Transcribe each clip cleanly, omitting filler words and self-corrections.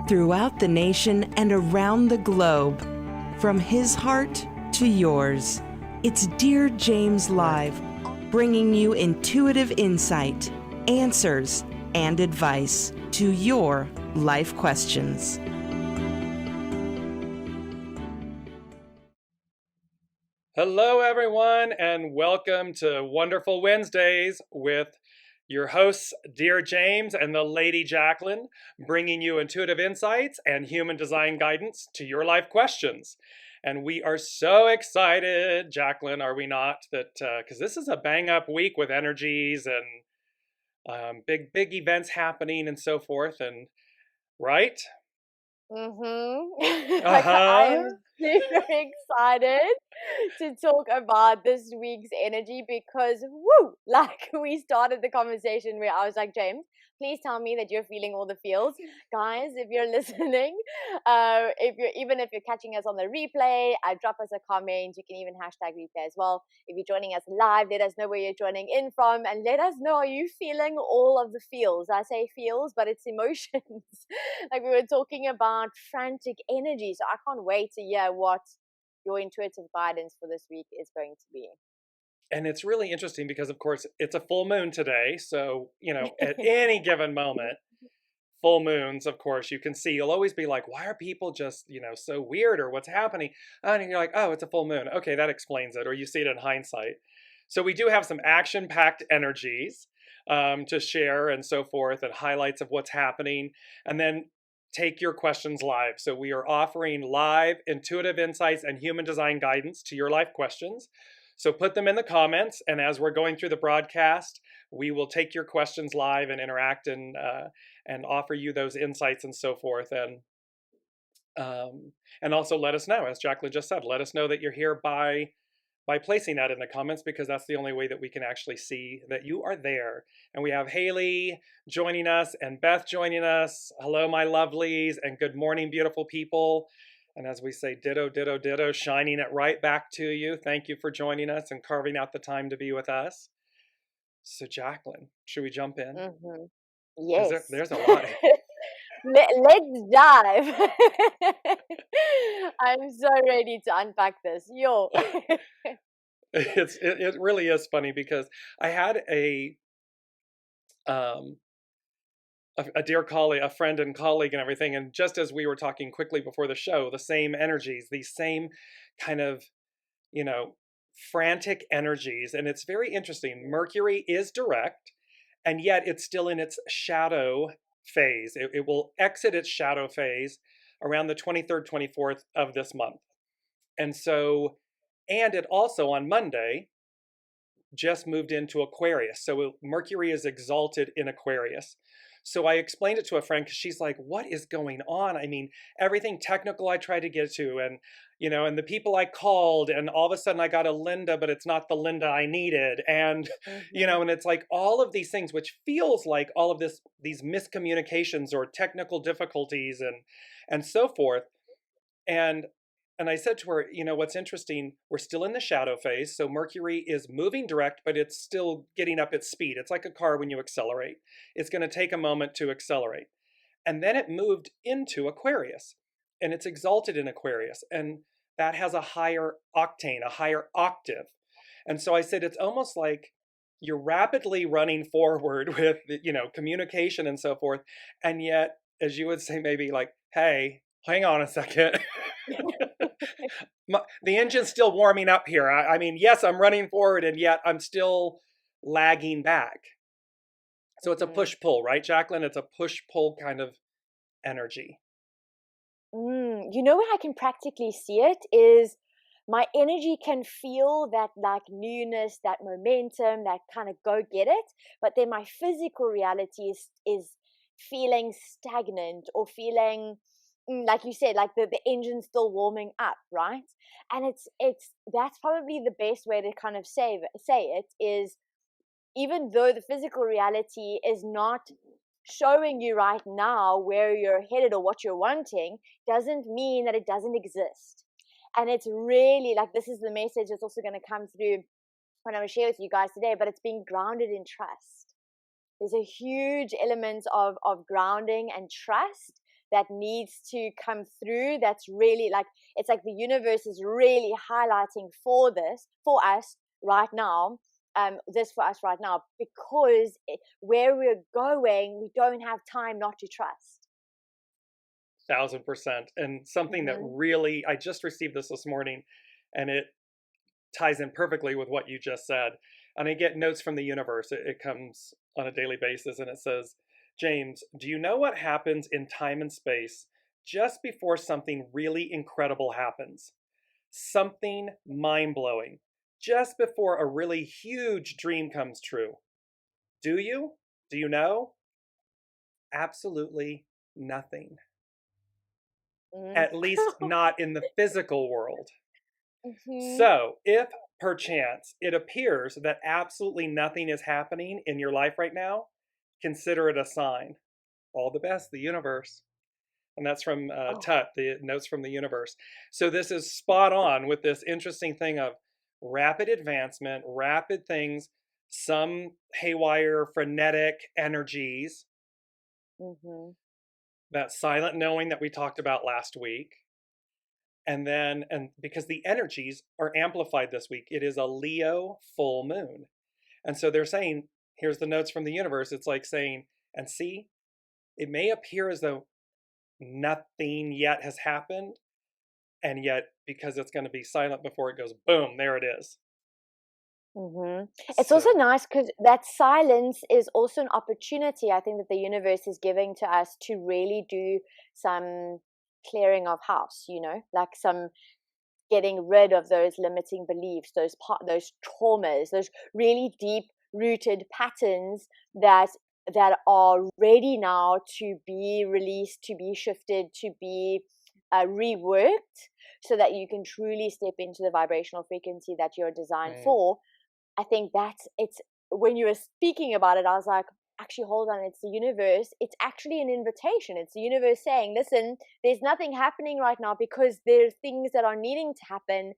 throughout the nation and around the globe. From his heart to yours, it's Dear James Live, bringing you intuitive insight, answers, and advice to your life questions. Hello, everyone, and welcome to Wonderful Wednesdays with your hosts, Dear James and the Lady Jaclyn, bringing you intuitive insights and human design guidance to your life questions. And we are so excited, Jaclyn, are we not? That because this is a bang-up week with energies and big events happening and so forth, and right? I am super excited to talk about this week's energy because, we started the conversation where I was like, James, please tell me that you're feeling all the feels. Guys, if you're listening, if you're catching us on the replay, drop us a comment. You can even hashtag replay as well. If you're joining us live, let us know where you're joining in from and let us know, are you feeling all of the feels? I say feels, but it's emotions. Like we were talking about frantic energy. So I can't wait to hear what your intuitive guidance for this week is going to be. And it's really interesting because, of course, it's a full moon today. So, at any given moment, full moons, of course, you can see, you'll always be like, why are people just, so weird, or what's happening? And you're like, oh, it's a full moon. Okay, that explains it. Or you see it in hindsight. So we do have some action-packed energies to share and so forth, and highlights of what's happening. And then take your questions live. So we are offering live intuitive insights and human design guidance to your life questions. So put them in the comments, and as we're going through the broadcast, we will take your questions live and interact and offer you those insights and so forth. And also let us know, as Jaclyn just said, let us know that you're here by placing that in the comments, because that's the only way that we can actually see that you are there. And we have Haley joining us and Beth joining us. Hello, my lovelies, and good morning, beautiful people. And as we say, ditto, ditto, ditto, shining it right back to you. Thank you for joining us and carving out the time to be with us. So, Jaclyn, should we jump in? Mm-hmm. Yes. There's a lot. Let's dive. I'm so ready to unpack this. Yo. It really is funny because I had a dear colleague, a friend and colleague and everything. And just as we were talking quickly before the show, the same energies, these same kind of, frantic energies. And it's very interesting. Mercury is direct, and yet it's still in its shadow phase. It will exit its shadow phase around the 23rd, 24th of this month. And it also on Monday just moved into Aquarius. So Mercury is exalted in Aquarius. So I explained it to a friend because she's like, what is going on? I mean, everything technical I tried to get to, and, and the people I called, and all of a sudden I got a Linda, but it's not the Linda I needed. And, and it's like all of these things, which feels like all of these miscommunications or technical difficulties and so forth. And I said to her, what's interesting, we're still in the shadow phase. So Mercury is moving direct, but it's still getting up its speed. It's like a car when you accelerate. It's going to take a moment to accelerate. And then it moved into Aquarius, and it's exalted in Aquarius. And that has a higher octane, a higher octave. And so I said, it's almost like you're rapidly running forward with, communication and so forth. And yet, as you would say, maybe like, hey, hang on a second. The engine's still warming up here. I mean, yes, I'm running forward, and yet I'm still lagging back. So it's a push-pull, right, Jaclyn? It's a push-pull kind of energy. Where I can practically see it is my energy can feel that like newness, that momentum, that kind of go get it. But then my physical reality is feeling stagnant or feeling, like you said, like the engine's still warming up, right? And that's probably the best way to kind of say it is, even though the physical reality is not showing you right now where you're headed or what you're wanting, doesn't mean that it doesn't exist. And it's really like, this is the message that's also going to come through when I'm going to share with you guys today, but it's being grounded in trust. There's a huge element of grounding and trust that needs to come through. That's really like, it's like the universe is really highlighting for us right now, because where we're going, we don't have time not to trust. 1000%. And something that really, I just received this morning, and it ties in perfectly with what you just said. And I get notes from the universe. It comes on a daily basis, and it says, James, do you know what happens in time and space just before something really incredible happens? Something mind-blowing, just before a really huge dream comes true. Do you? Do you know? Absolutely nothing. At least not in the physical world. So, if perchance it appears that absolutely nothing is happening in your life right now, consider it a sign. All the best, the universe. And that's from Tut, the notes from the universe. So this is spot on with this interesting thing of rapid advancement, rapid things, some haywire, frenetic energies, that silent knowing that we talked about last week. And because the energies are amplified this week, it is a Leo full moon. And so they're saying, here's the notes from the universe. It's like saying, and see, it may appear as though nothing yet has happened, and yet because it's going to be silent before it goes boom, there it is. It's also nice because that silence is also an opportunity, I think, that the universe is giving to us to really do some clearing of house, like some getting rid of those limiting beliefs, those traumas, those really deep rooted patterns that are ready now to be released, to be shifted, to be reworked, so that you can truly step into the vibrational frequency that you're designed for. I think it's when you were speaking about it, I was like, actually, hold on, it's the universe. It's actually an invitation. It's the universe saying, listen, there's nothing happening right now because there's things that are needing to happen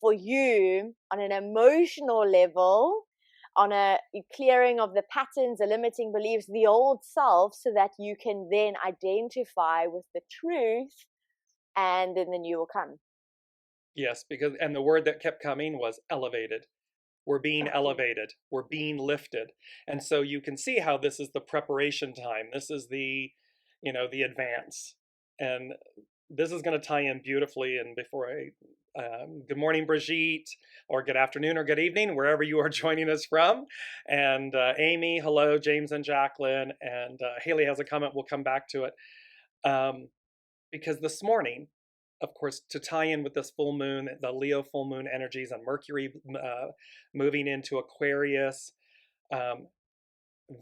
for you on an emotional level, on a clearing of the patterns, the limiting beliefs, the old self, so that you can then identify with the truth, and then the new will come. Yes, and the word that kept coming was elevated. We're being elevated. We're being lifted. And so you can see how this is the preparation time. This is the advance. And this is going to tie in beautifully. And before good morning, Brigitte, or good afternoon or good evening, wherever you are joining us from. And Amy, hello, James and Jaclyn. And Haley has a comment. We'll come back to it. Because this morning, of course, to tie in with this full moon, the Leo full moon energies on Mercury moving into Aquarius,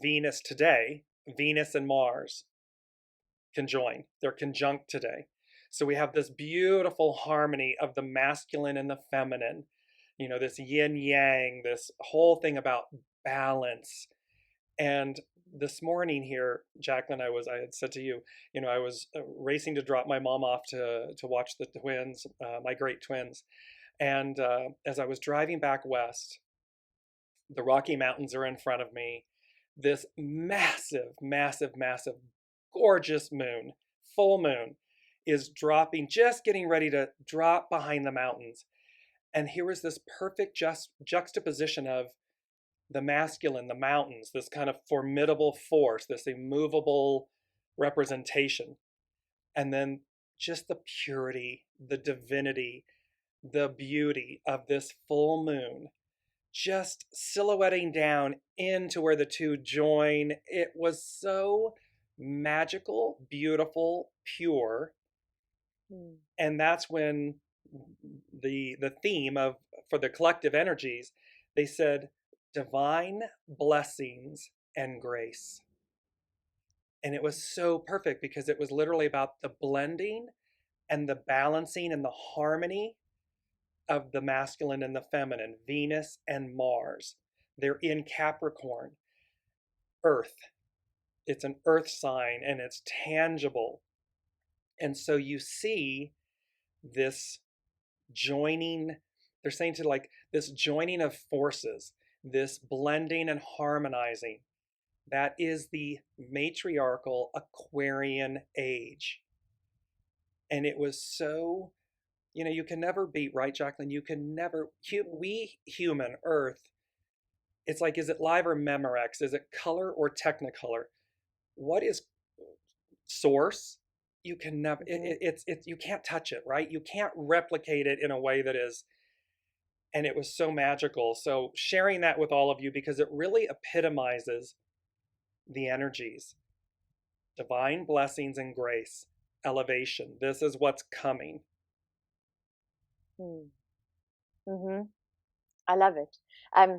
Venus today, Venus and Mars conjoin. They're conjunct today. So we have this beautiful harmony of the masculine and the feminine, this yin yang, this whole thing about balance. And this morning here, Jaclyn, I had said to you, I was racing to drop my mom off to watch the twins, my great twins. And as I was driving back west, the Rocky Mountains are in front of me. This massive, massive, massive, gorgeous moon, full moon, is dropping, just getting ready to drop behind the mountains. And here is this perfect juxtaposition of the masculine, the mountains, this kind of formidable force, this immovable representation. And then just the purity, the divinity, the beauty of this full moon, just silhouetting down into where the two join. It was so magical, beautiful, pure. And that's when the theme for the collective energies, they said, divine blessings and grace. And it was so perfect because it was literally about the blending and the balancing and the harmony of the masculine and the feminine, Venus and Mars. They're in Capricorn, Earth. It's an earth sign and it's tangible. And so you see this joining, they're saying this joining of forces, this blending and harmonizing, That is the matriarchal Aquarian age. And it was so, you can never beat, right, Jaclyn? You can never, we human Earth, it's like, is it live or Memorex? Is it color or Technicolor? What is source? You can never, you can't touch it, right? You can't replicate it in a way that is, and it was so magical. So sharing that with all of you, because it really epitomizes the energies, divine blessings and grace, elevation. This is what's coming. Mm-hmm. I love it.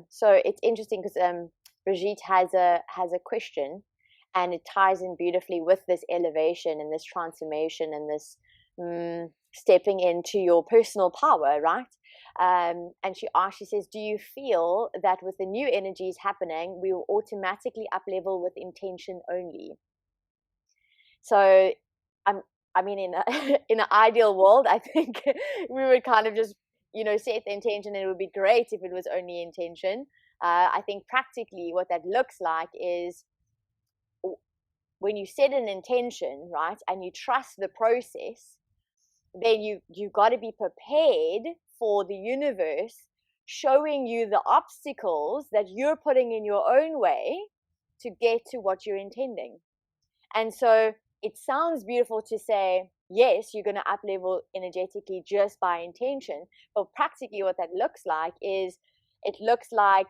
So it's interesting because Brigitte has a question, and it ties in beautifully with this elevation and this transformation and this stepping into your personal power, right? And she says, do you feel that with the new energies happening, we will automatically up level with intention only? So I mean, in in an ideal world, I think we would kind of just, set the intention, and it would be great if it was only intention. I think practically what that looks like is when you set an intention, right, and you trust the process, then you've got to be prepared for the universe showing you the obstacles that you're putting in your own way to get to what you're intending. And so it sounds beautiful to say, yes, you're going to up level energetically just by intention. But practically what that looks like is, it looks like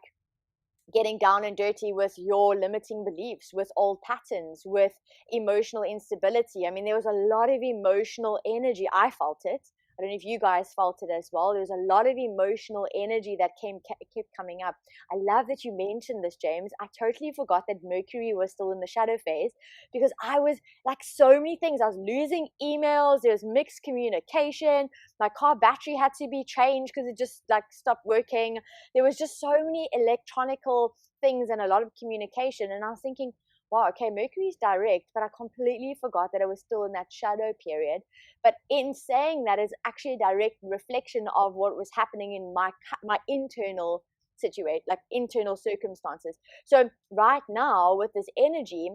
getting down and dirty with your limiting beliefs, with old patterns, with emotional instability. I mean, there was a lot of emotional energy. I felt it. I don't know if you guys felt it as well. There was a lot of emotional energy that kept coming up. I love that you mentioned this, James. I totally forgot that Mercury was still in the shadow phase, because I was like, so many things. I was losing emails. There was mixed communication. My car battery had to be changed because it just like stopped working. There was just so many electronical things and a lot of communication. And I was thinking, wow, okay, Mercury's direct, but I completely forgot that it was still in that shadow period. But in saying that, is actually a direct reflection of what was happening in my internal situation, like internal circumstances. So right now with this energy,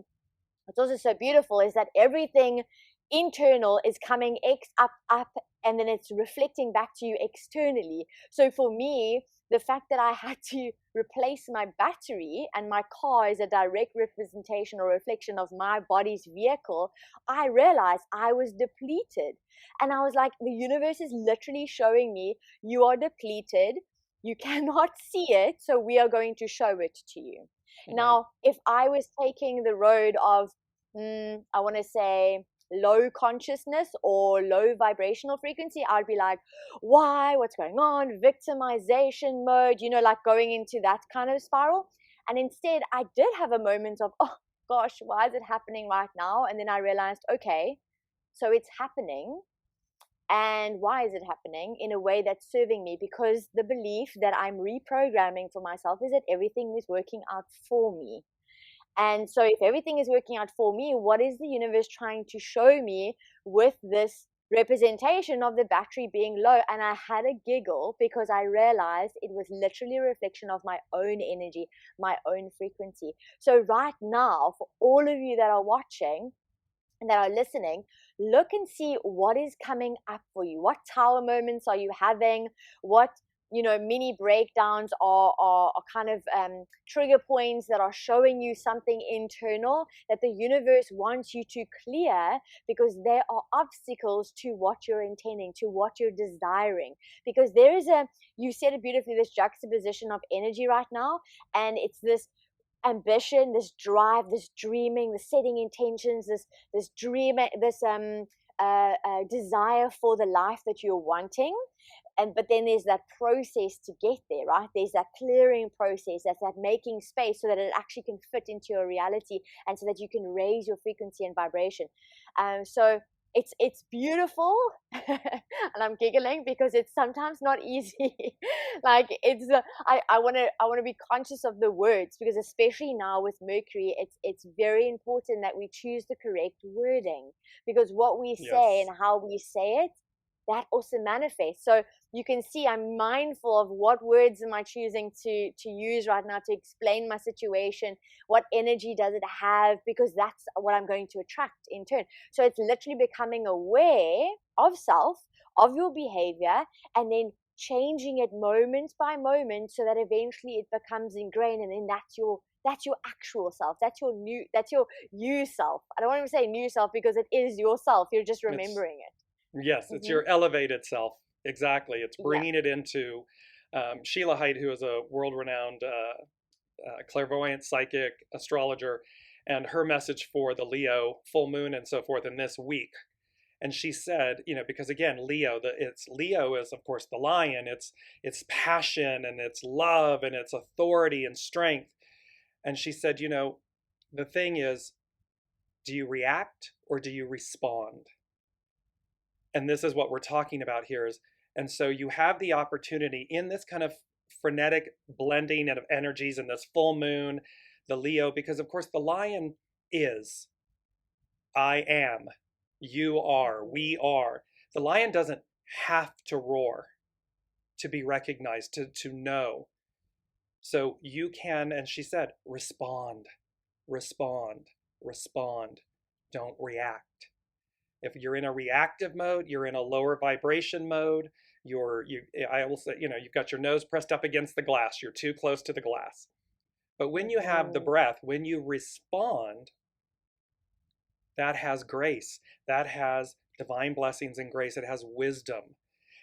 what's also so beautiful is that everything internal is coming up, and then it's reflecting back to you externally. So for me, the fact that I had to replace my battery, and my car is a direct representation or reflection of my body's vehicle, I realized I was depleted. And I was like, the universe is literally showing me, you are depleted, you cannot see it, so we are going to show it to you. Now, if I was taking the road of, I want to say, low consciousness or low vibrational frequency, I'd be like, why? What's going on? Victimization mode, like going into that kind of spiral. And instead, I did have a moment of, oh gosh, why is it happening right now? And then I realized, okay, so it's happening. And why is it happening? In a way that's serving me, because the belief that I'm reprogramming for myself is that everything is working out for me. And so if everything is working out for me, what is the universe trying to show me with this representation of the battery being low? And I had a giggle, because I realized it was literally a reflection of my own energy, my own frequency. So right now, for all of you that are watching and that are listening, look and see what is coming up for you. What tower moments are you having? What mini breakdowns are kind of trigger points that are showing you something internal that the universe wants you to clear, because there are obstacles to what you're intending, to what you're desiring. Because there is you said it beautifully, this juxtaposition of energy right now, and it's this ambition, this drive, this dreaming, this setting intentions, this dream, this desire for the life that you're wanting. But then there's that process to get there, right? There's that clearing process, that's that making space so that it actually can fit into your reality, and so that you can raise your frequency and vibration. So it's beautiful, and I'm giggling because it's sometimes not easy. Like I want to be conscious of the words, because especially now with Mercury, it's very important that we choose the correct wording, because what we say and how we say it that also manifests. So you can see I'm mindful of what words am I choosing to use right now to explain my situation, what energy does it have, because that's what I'm going to attract in turn. So it's literally becoming aware of self, of your behavior, and then changing it moment by moment so that eventually it becomes ingrained, and then that's your actual self. That's your you self. I don't want to say new self because it is yourself. You're just remembering it. Yes, it's your elevated self. Exactly. It's Yeah. bringing it into Sheila Haidt, who is a world-renowned clairvoyant, psychic, astrologer, and her message for the Leo full moon and so forth in this week. And she said, because again, Leo is of course the lion. It's passion and it's love and it's authority and strength. And she said, the thing is, do you react or do you respond? And this is what we're talking about here and so you have the opportunity in this kind of frenetic blending of energies in this full moon, the Leo, because of course the lion is, I am, you are, we are. The lion doesn't have to roar to be recognized, to know. So you can, and she said, respond, respond, respond. Don't react. If you're in a reactive mode, you're in a lower vibration mode. I will say, you've got your nose pressed up against the glass. You're too close to the glass. But when you have the breath, when you respond, that has grace. That has divine blessings and grace. It has wisdom.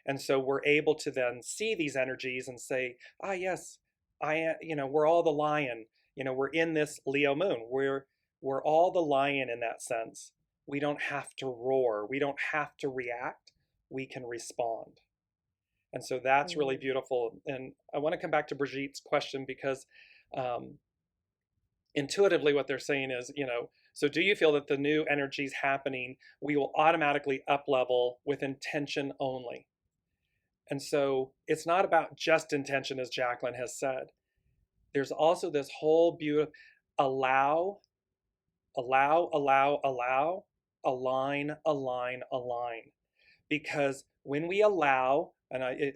And so we're able to then see these energies and say, yes, we're all the lion. We're in this Leo moon. We're all the lion in that sense. We don't have to roar. We don't have to react. We can respond. And so that's really beautiful. And I want to come back to Brigitte's question because intuitively what they're saying is, so do you feel that the new energies happening, we will automatically up level with intention only? And so it's not about just intention, as Jaclyn has said. There's also this whole beauty, allow, align, align, align. Because when we allow, and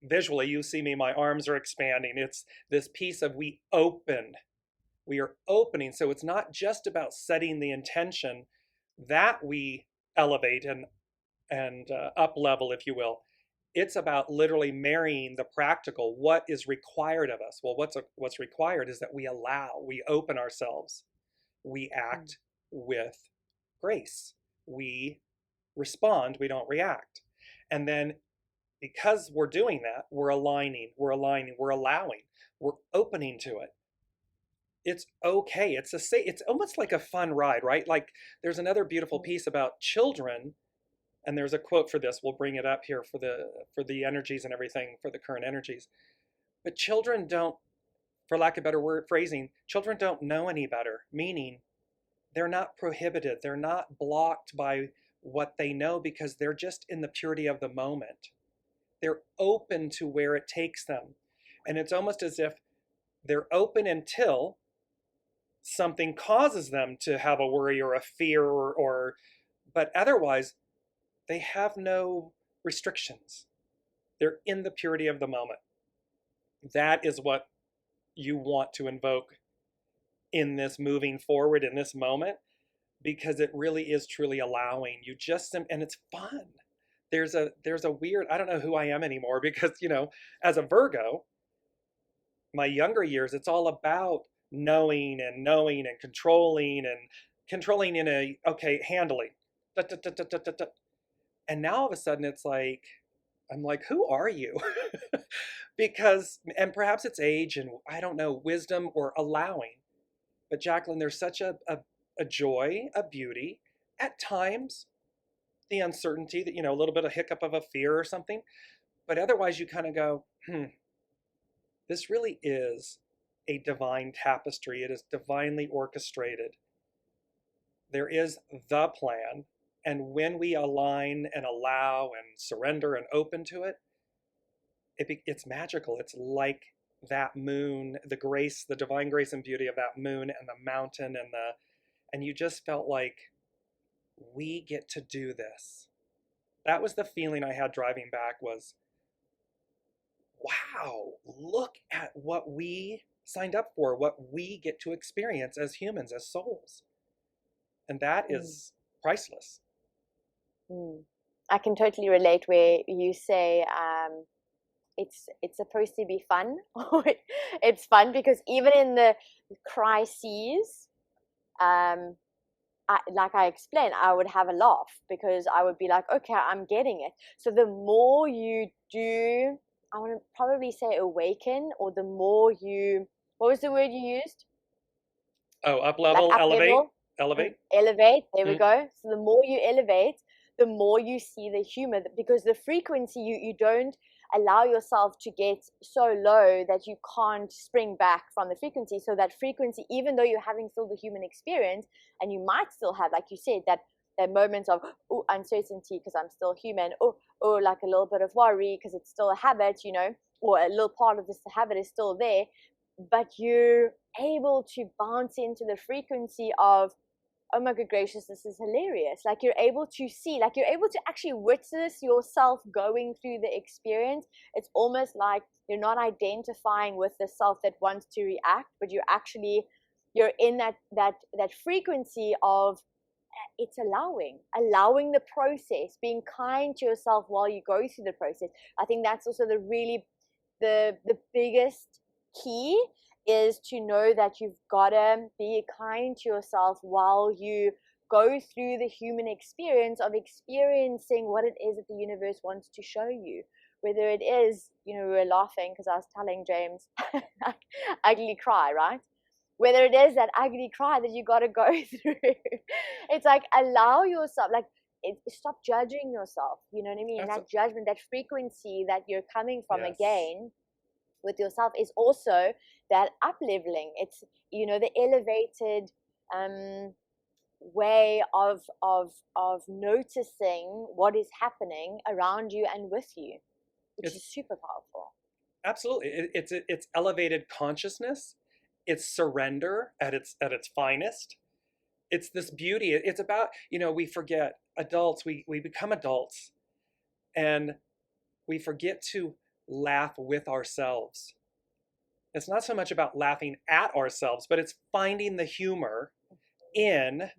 visually you see me, my arms are expanding. It's this piece of we open. We are opening. So it's not just about setting the intention that we elevate and up level, if you will. It's about literally marrying the practical. What is required of us? Well, what's required is that we allow, we open ourselves, we act with grace, we respond, we don't react. And then because we're doing that, we're aligning, we're allowing, we're opening to it. It's okay. It's almost like a fun ride, right? Like there's another beautiful piece about children, and there's a quote for this. We'll bring it up here for the energies and everything, for the current energies. But children don't, for lack of better phrasing, children don't know any better, meaning they're not prohibited. They're not blocked by what they know because they're just in the purity of the moment. They're open to where it takes them. And it's almost as if they're open until something causes them to have a worry or a fear but otherwise they have no restrictions. They're in the purity of the moment. That is what you want to invoke in this moving forward in this moment, because it really is truly allowing you and it's fun. There's a weird, I don't know who I am anymore because, as a Virgo, my younger years, it's all about knowing and controlling in handling. Da, da, da, da, da, da. And now all of a sudden it's like, I'm like, who are you? Because, and perhaps it's age and I don't know, wisdom or allowing. But Jaclyn, there's such a joy, a beauty, at times, the uncertainty that, a little bit of hiccup of a fear or something. But otherwise you kind of go, this really is a divine tapestry. It is divinely orchestrated. There is the plan. And when we align and allow and surrender and open to it, it's magical. It's like that moon, the grace, the divine grace and beauty of that moon and the mountain and you just felt like we get to do this. That was the feeling I had driving back was, wow, look at what we signed up for, what we get to experience as humans, as souls. And that Mm. is priceless. Mm. I can totally relate where you say it's supposed to be fun. It's fun because even in the crises, like I explained, I would have a laugh because I would be like, okay, I'm getting it. So the more you do, I want to probably say awaken, or the more you, what was the word you used? Oh, up Like level, up elevate, level, elevate. elevate. There we Mm. go. So the more you elevate, the more you see the humor, because the frequency, you don't allow yourself to get so low that you can't spring back from the frequency. So that frequency, even though you're having still the human experience, and you might still have, like you said, that moments of uncertainty because I'm still human, or like a little bit of worry because it's still a habit, or a little part of this habit is still there, but you're able to bounce into the frequency of, oh my good gracious, this is hilarious. Like you're able to see, like you're able to actually witness yourself going through the experience. It's almost like you're not identifying with the self that wants to react, but you're in that frequency of, it's allowing the process, being kind to yourself while you go through the process. I think that's also the biggest key, is to know that you've got to be kind to yourself while you go through the human experience of experiencing what it is that the universe wants to show you. Whether it is, we were laughing because I was telling James, ugly cry, right? Whether it is that ugly cry that you got to go through, it's like, allow yourself, like, stop judging yourself. You know what I mean? That's That judgment, that frequency that you're coming from, yes. again, with yourself, is also that up leveling. It's, the elevated way of noticing what is happening around you and with you, which is super powerful. Absolutely. It's elevated consciousness. It's surrender at its finest. It's this beauty. It's about, we forget, adults, we become adults, and we forget to laugh with ourselves. It's not so much about laughing at ourselves, but it's finding the humor in,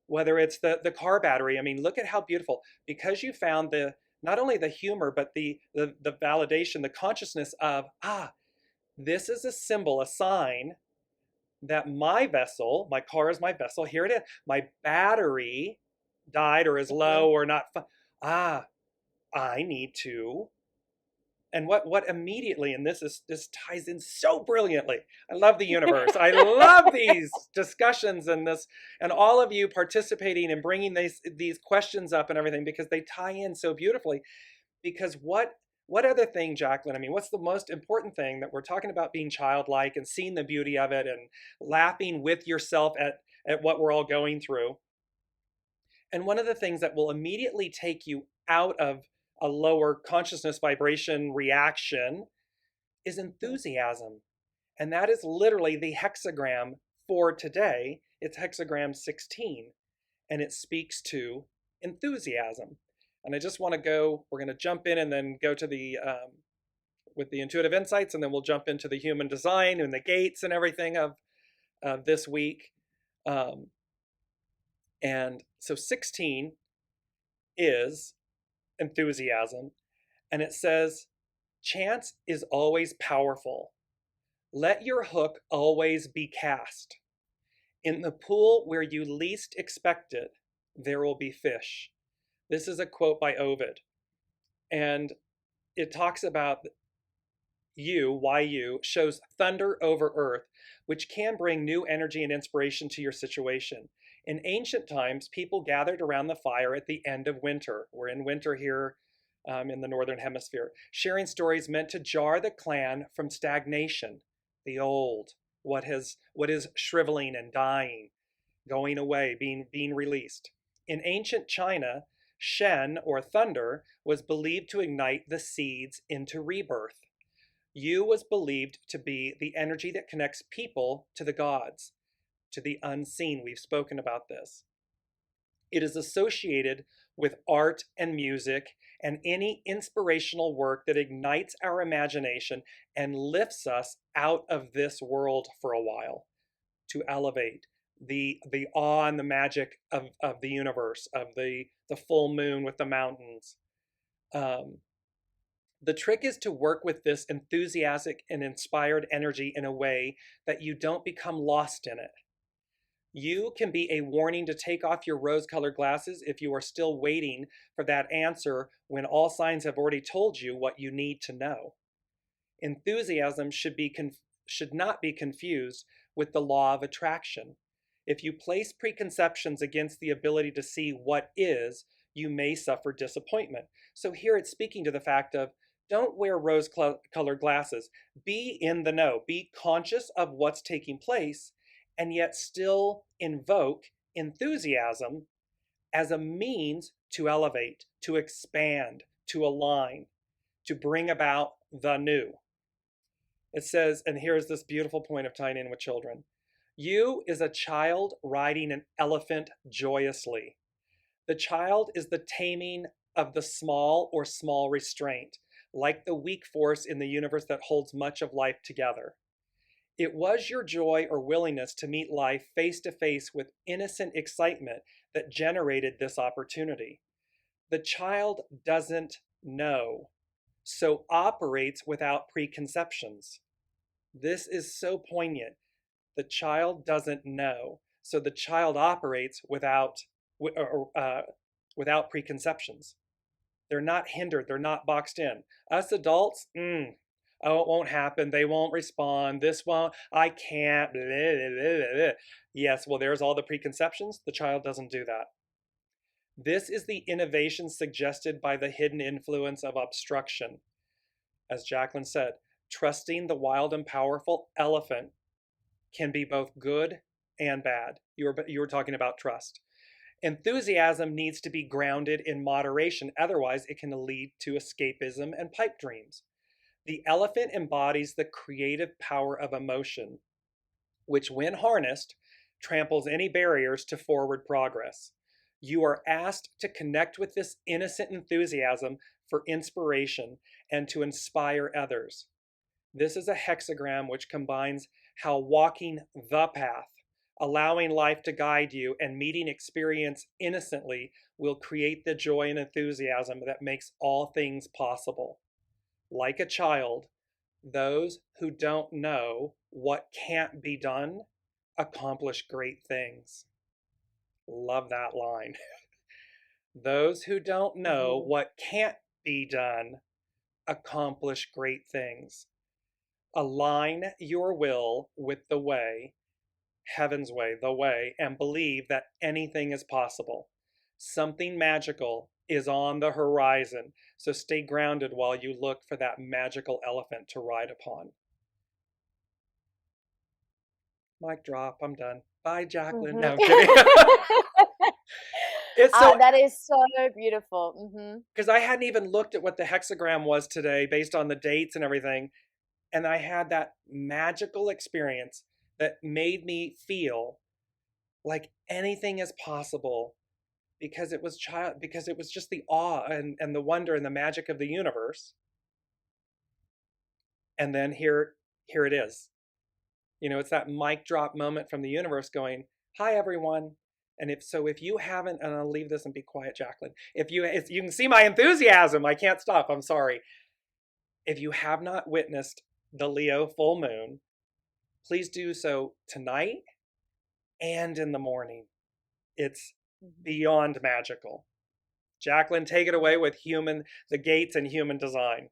whether it's the car battery. I mean, look at how beautiful, because you found not only the humor, but the validation, the consciousness of, this is a symbol, a sign that my vessel, my car is my vessel. Here it is. My battery died or is low or not. I need to. And what immediately, and this ties in so brilliantly. I love the universe. I love these discussions and all of you participating and bringing these questions up and everything, because they tie in so beautifully. Because what other thing, Jaclyn? I mean, what's the most important thing that we're talking about, being childlike and seeing the beauty of it and laughing with yourself at what we're all going through. And one of the things that will immediately take you out of a lower consciousness vibration reaction is enthusiasm. And that is literally the hexagram for today. It's hexagram 16, and it speaks to enthusiasm. And I just want to we're going to jump in and then go to with the intuitive insights, and then we'll jump into the human design and the gates and everything of this week. And so 16 is enthusiasm, and it says, chance is always powerful. Let your hook always be cast. In the pool where you least expect it, there will be fish. This is a quote by Ovid. And it talks about why you shows thunder over earth, which can bring new energy and inspiration to your situation. In ancient times, people gathered around the fire at the end of winter. We're in winter here in the Northern Hemisphere, sharing stories meant to jar the clan from stagnation, the old, what is shriveling and dying, going away, being released. In ancient China, Shen, or thunder, was believed to ignite the seeds into rebirth. Yu was believed to be the energy that connects people to the gods, to the unseen. We've spoken about this. It is associated with art and music and any inspirational work that ignites our imagination and lifts us out of this world for a while to elevate the awe and the magic of the universe, of the full moon with the mountains. Um, the trick is to work with this enthusiastic and inspired energy in a way that you don't become lost in it. You can be a warning to take off your rose-colored glasses if you are still waiting for that answer when all signs have already told you what you need to know. Enthusiasm should not be confused with the law of attraction. If you place preconceptions against the ability to see what is, you may suffer disappointment. So here it's speaking to the fact of, don't wear rose-colored glasses. Be in the know. Be conscious of what's taking place, and yet still invoke enthusiasm as a means to elevate, to expand, to align, to bring about the new. It says, and here's this beautiful point of tying in with children. You is a child riding an elephant joyously. The child is the taming of the small or small restraint, like the weak force in the universe that holds much of life together. It was your joy or willingness to meet life face to face with innocent excitement that generated this opportunity. The child doesn't know, so operates without preconceptions. This is so poignant. The child doesn't know, so the child operates without preconceptions. They're not hindered. They're not boxed in. Us adults, oh, it won't happen. They won't respond. This won't. I can't. Blah, blah, blah, blah. Yes, well, there's all the preconceptions. The child doesn't do that. This is the innovation suggested by the hidden influence of obstruction. As Jaclyn said, trusting the wild and powerful elephant can be both good and bad. You were talking about trust. Enthusiasm needs to be grounded in moderation, otherwise it can lead to escapism and pipe dreams. The elephant embodies the creative power of emotion, which when harnessed, tramples any barriers to forward progress. You are asked to connect with this innocent enthusiasm for inspiration and to inspire others. This is a hexagram which combines how walking the path, allowing life to guide you, and meeting experience innocently will create the joy and enthusiasm that makes all things possible. Like a child, those who don't know what can't be done accomplish great things. Love that line. Those who don't know what can't be done accomplish great things. Align your will with the way, heaven's way, the way, and believe that anything is possible. Something magical is on the horizon, so stay grounded while you look for that magical elephant to ride upon. Mic drop, I'm done. Bye, Jaclyn. No, I'm kidding. It's so, that is so beautiful. because I hadn't even looked at what the hexagram was today based on the dates and everything, and I had that magical experience that made me feel like anything is possible because it was just the awe and the wonder and the magic of the universe. And then here it is. You know, it's that mic drop moment from the universe going, hi everyone. And if you haven't, and I'll leave this and be quiet, Jaclyn. If you can see my enthusiasm, I can't stop, I'm sorry. If you have not witnessed the Leo full moon, please do so tonight and in the morning. It's beyond magical. Jaclyn, take it away with the gates and human design.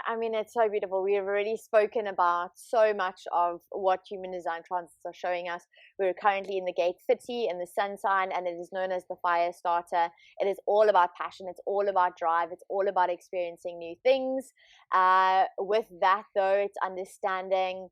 I mean, it's so beautiful. We have already spoken about so much of what human design transits are showing us. We're currently in the gate 30 in the sun sign, and it is known as the fire starter. It is all about passion. It's all about drive. It's all about experiencing new things. With that, though, it's understanding,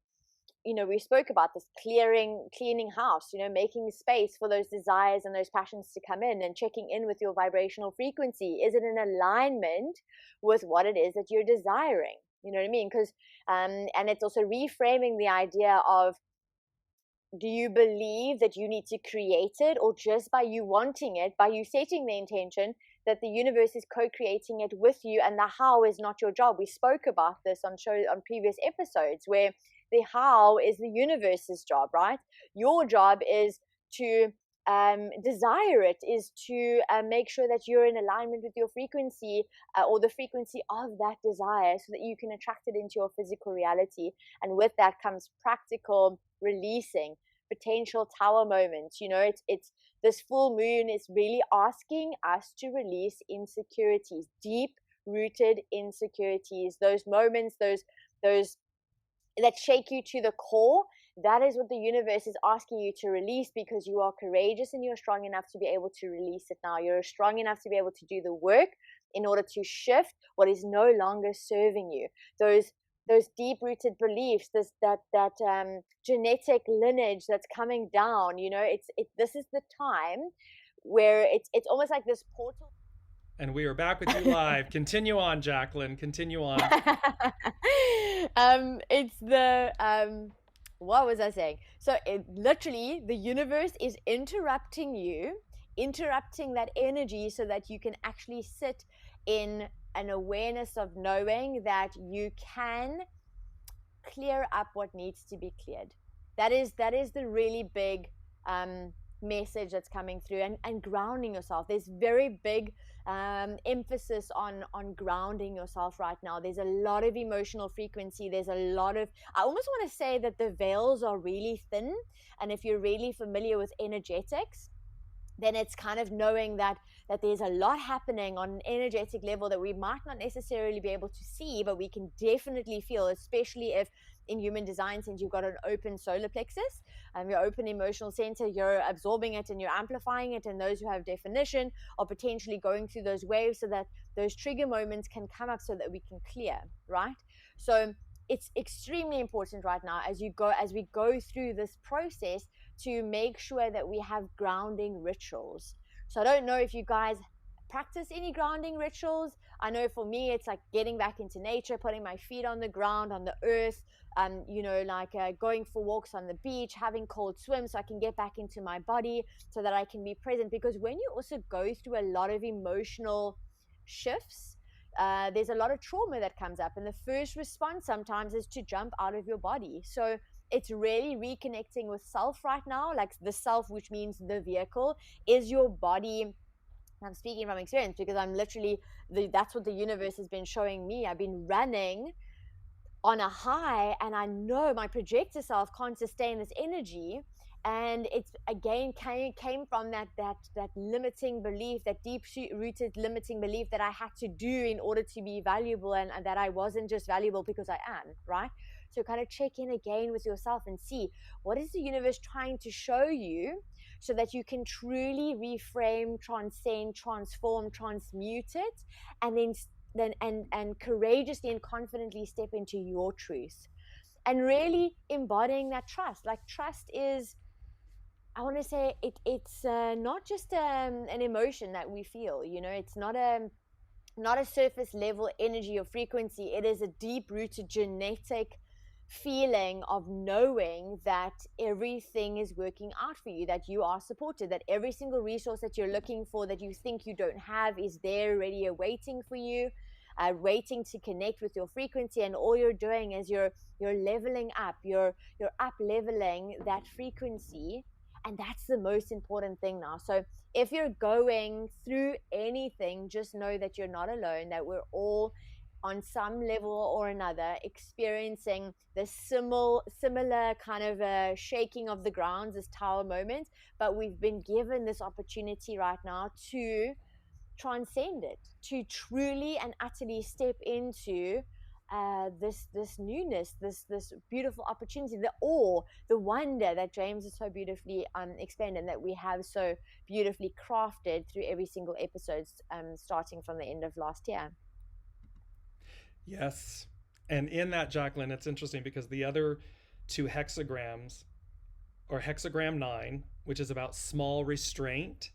you know, we spoke about this cleaning house, you know, making space for those desires and those passions to come in and checking in with your vibrational frequency. Is it in alignment with what it is that you're desiring? You know what I mean? Because, and it's also reframing the idea of do you believe that you need to create it, or just by you wanting it, by you setting the intention, that the universe is co-creating it with you, and the how is not your job? We spoke about this on previous episodes, where the how is the universe's job, right? Your job is to desire it, is to make sure that you're in alignment with your frequency, or the frequency of that desire, so that you can attract it into your physical reality. And with that comes practical releasing, potential tower moments. It's this full moon is really asking us to release insecurities, deep rooted insecurities, those moments, those that shake you to the core. That is what the universe is asking you to release, because you are courageous and you're strong enough to be able to release it now. You're strong enough to be able to do the work in order to shift what is no longer serving you. Those deep-rooted beliefs, that genetic lineage that's coming down. This is the time where it's almost like this portal. And we are back with you live. Continue on, Jaclyn. Continue on. It's the what was I saying? So literally, the universe is interrupting that energy, so that you can actually sit in an awareness of knowing that you can clear up what needs to be cleared. That is the really big message that's coming through, and grounding yourself. There's very big emphasis on grounding yourself right now. There's a lot of emotional frequency. There's a lot of, I almost want to say that the veils are really thin. And if you're really familiar with energetics, then it's kind of knowing that there's a lot happening on an energetic level that we might not necessarily be able to see, but we can definitely feel, especially if in human design, since you've got an open solar plexus, your open emotional center, you're absorbing it and you're amplifying it. And those who have definition are potentially going through those waves, so that those trigger moments can come up, so that we can clear, right? So it's extremely important right now, as we go through this process, to make sure that we have grounding rituals. So I don't know if you guys practice any grounding rituals. I know for me, it's like getting back into nature, putting my feet on the ground, on the earth, going for walks on the beach, having cold swims, so I can get back into my body, so that I can be present. Because when you also go through a lot of emotional shifts, there's a lot of trauma that comes up, and the first response sometimes is to jump out of your body. So it's really reconnecting with self right now. Like the self, which means the vehicle, is your body. I'm speaking from experience, because I'm literally, that's what the universe has been showing me. I've been running on a high, and I know my projector self can't sustain this energy. And it's again came from that limiting belief, that deep-rooted limiting belief that I had to do in order to be valuable, and that I wasn't just valuable because I am, right? So kind of check in again with yourself and see, what is the universe trying to show you, so that you can truly reframe, transcend, transform, transmute it, and then courageously and confidently step into your truth, and really embodying that trust. Like trust is, I want to say, it's not just an emotion that we feel. It's not a surface level energy or frequency. It is a deep rooted genetic feeling of knowing that everything is working out for you, that you are supported, that every single resource that you're looking for, that you think you don't have, is there ready awaiting for you, waiting to connect with your frequency. And all you're doing is you're leveling up, you're up leveling that frequency. And that's the most important thing now. So if you're going through anything, just know that you're not alone, that we're all on some level or another experiencing the similar kind of shaking of the grounds, this tower moment. But we've been given this opportunity right now to transcend it, to truly and utterly step into this newness, this beautiful opportunity, the awe, the wonder that James has so beautifully explained, and that we have so beautifully crafted through every single episode, starting from the end of last year. Yes. And in that, Jaclyn, it's interesting because the other two hexagrams, or hexagram 9, which is about small restraint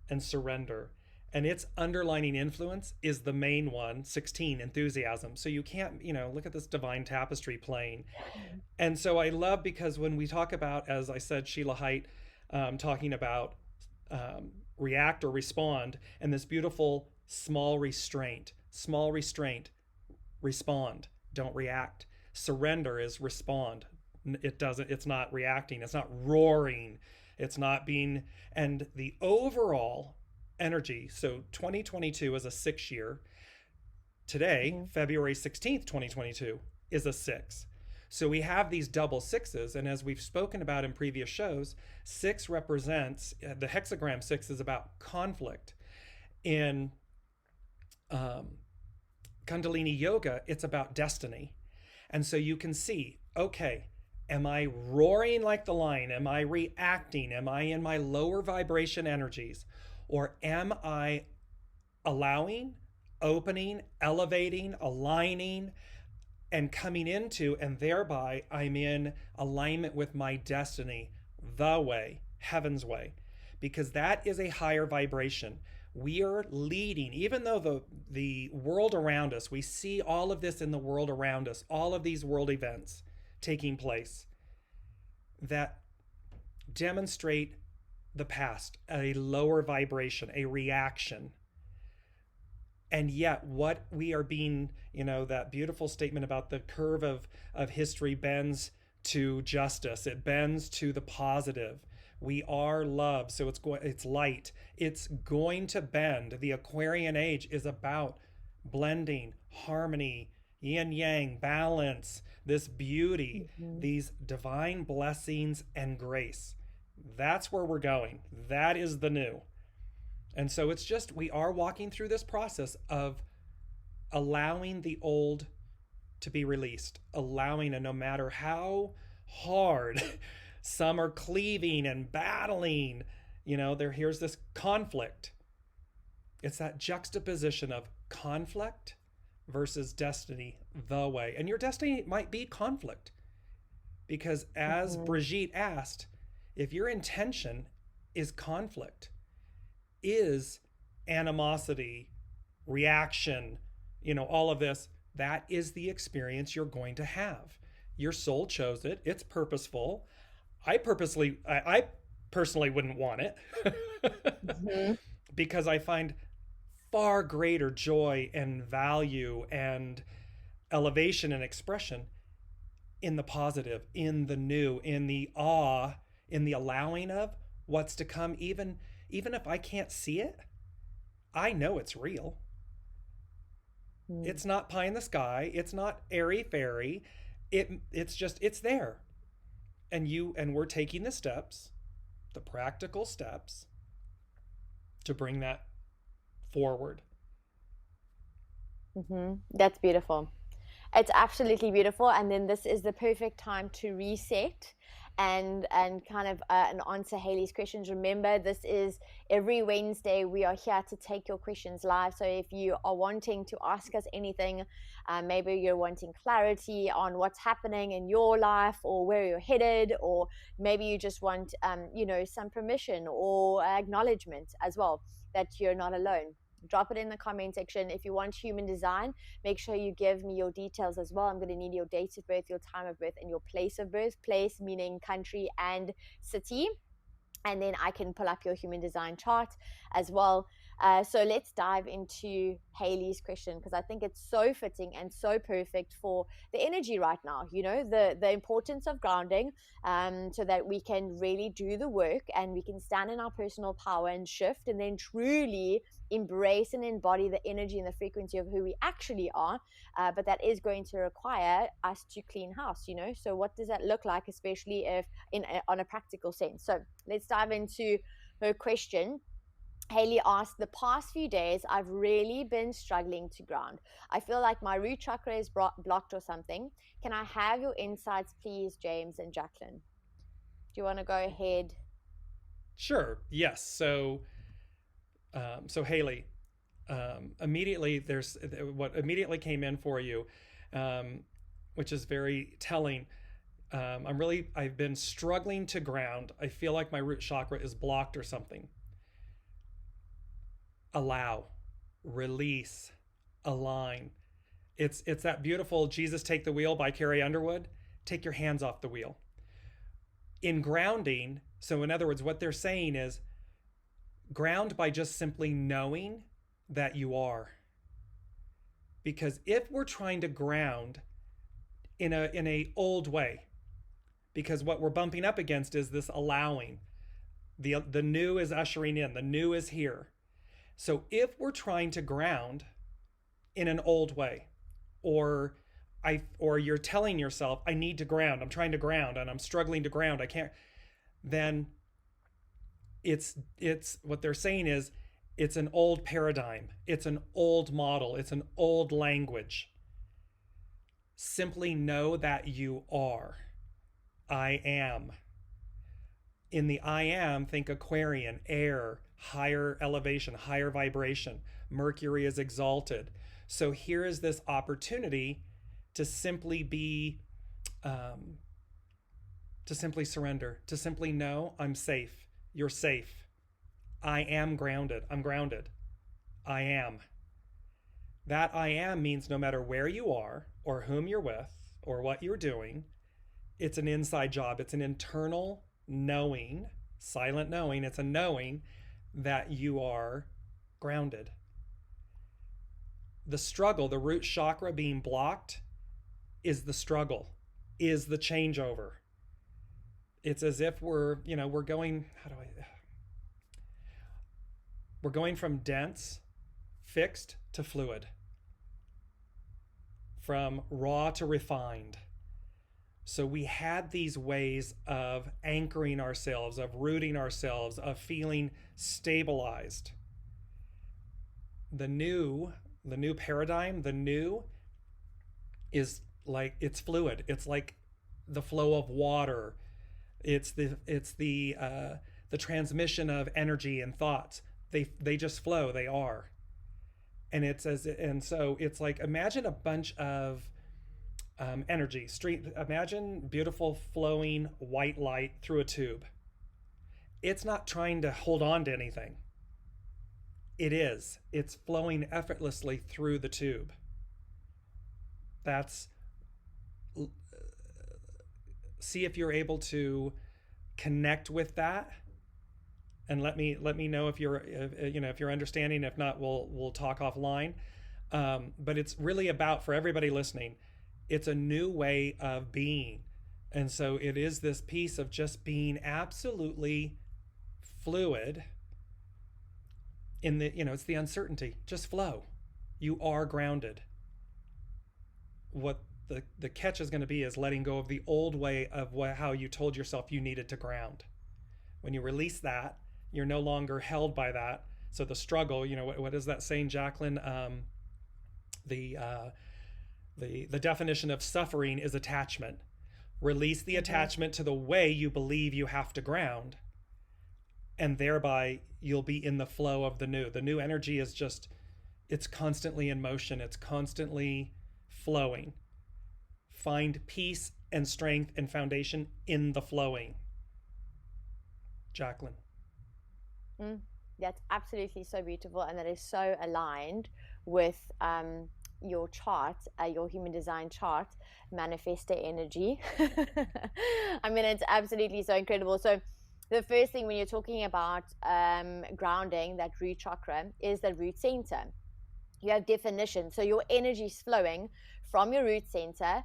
and surrender. And its underlining influence is the main one, 16, enthusiasm. So you can't, look at this divine tapestry playing. And so I love, because when we talk about, as I said, Sheila Haidt, talking about react or respond, and this beautiful small restraint, respond, don't react. Surrender is respond. It's not reacting, it's not roaring, it's not being, and the overall energy. So 2022 is a 6 year. Today, February 16th, 2022 is a 6. So we have these double sixes. And as we've spoken about in previous shows, 6 represents, the hexagram 6 is about conflict. In Kundalini Yoga, it's about destiny. And so you can see, okay, am I roaring like the lion? Am I reacting? Am I in my lower vibration energies? Or am I allowing, opening, elevating, aligning, and coming into, and thereby I'm in alignment with my destiny, the way, heaven's way, because that is a higher vibration. We are leading, even though the world around us, we see all of this in the world around us, all of these world events taking place that demonstrate the past, a lower vibration, a reaction. And yet what we are being, that beautiful statement about the curve of history bends to justice. It bends to the positive. We are love. So it's light. It's going to bend. The Aquarian age is about blending, harmony, yin yang, balance, this beauty, these divine blessings and grace. That's where we're going. That is the new. And so it's just, we are walking through this process of allowing the old to be released, allowing, and no matter how hard some are cleaving and battling, here's this conflict. It's that juxtaposition of conflict versus destiny, the way. And your destiny might be conflict, because as Brigitte asked, if your intention is conflict, is animosity, reaction, all of this, that is the experience you're going to have. Your soul chose it. It's purposeful. I personally wouldn't want it because I find far greater joy and value and elevation and expression in the positive, in the new, in the awe, in the allowing of what's to come. Even if I can't see it, I know it's real. It's not pie in the sky. It's not airy fairy. It's there. And we're taking the steps, the practical steps, to bring that forward. That's beautiful. It's absolutely beautiful. And then this is the perfect time to reset and kind of and answer Haley's questions. Remember, this is every Wednesday. We are here to take your questions live. So if you are wanting to ask us anything, maybe you're wanting clarity on what's happening in your life or where you're headed, or maybe you just want some permission or acknowledgement as well that you're not alone, drop it in the comment section. If you want human design, make sure you give me your details as well. I'm going to need your date of birth, your time of birth, and your place of birth. Place meaning country and city. And then I can pull up your human design chart as well. So let's dive into Haley's question, because I think it's so fitting and so perfect for the energy right now. The importance of grounding, so that we can really do the work and we can stand in our personal power and shift, and then truly embrace and embody the energy and the frequency of who we actually are. But that is going to require us to clean house. So what does that look like, especially if on a practical sense? So let's dive into her question. Haley asked, the past few days, I've really been struggling to ground. I feel like my root chakra is blocked or something. Can I have your insights, please, James and Jaclyn? Do you want to go ahead? Sure. Yes. So Haley, immediately there's what immediately came in for you, which is very telling. I've been struggling to ground. I feel like my root chakra is blocked or something. allow, release, align. It's that beautiful Jesus Take the Wheel by Carrie Underwood. Take your hands off the wheel. In grounding, so in other words, what they're saying is ground by just simply knowing that you are. Because if we're trying to ground in a old way, because what we're bumping up against is this allowing. The new is ushering in, the new is here. So if we're trying to ground in an old way, or you're telling yourself, I need to ground, I'm trying to ground and I'm struggling to ground, I can't, then it's what they're saying is it's an old paradigm, it's an old model, it's an old language. Simply know that you are. I am. In the I am, think Aquarian, air, higher elevation, higher vibration. Mercury is exalted. So here is this opportunity to simply be, to simply surrender, to simply know I'm safe. You're safe. I am grounded. I'm grounded. I am. That I am means no matter where you are or whom you're with or what you're doing, it's an inside job. It's an internal knowing, silent knowing. It's a knowing that you are grounded. The struggle, the root chakra being blocked, is the struggle, is the changeover. It's as if we're going, we're going from dense, fixed to fluid, from raw to refined. So we had these ways of anchoring ourselves, of rooting ourselves, of feeling stabilized. The new paradigm, the new is like, it's fluid. It's like the flow of water. It's the transmission of energy and thoughts. They just flow. They are. And so it's like, imagine a bunch of energy. Imagine beautiful flowing white light through a tube. It's not trying to hold on to anything. It's flowing effortlessly through the tube. See if you're able to connect with that, and let me know if you're understanding. If not, we'll talk offline. But it's really about, for everybody listening, it's a new way of being. And so it is this piece of just being absolutely fluid in the, it's the uncertainty. Just flow. You are grounded. What the catch is going to be is letting go of the old way of how you told yourself you needed to ground. When you release that, you're no longer held by that. So the struggle, what is that saying, Jaclyn? The definition of suffering is attachment. Release the attachment to the way you believe you have to ground, and thereby you'll be in the flow of the new. The new energy is just, it's constantly in motion. It's constantly flowing. Find peace and strength and foundation in the flowing. Jaclyn. That's absolutely so beautiful, and that is so aligned with your chart, your human design chart, manifestor energy. I mean, it's absolutely so incredible. So the first thing when you're talking about grounding, that root chakra, is the root center. You have definition. So your energy is flowing from your root center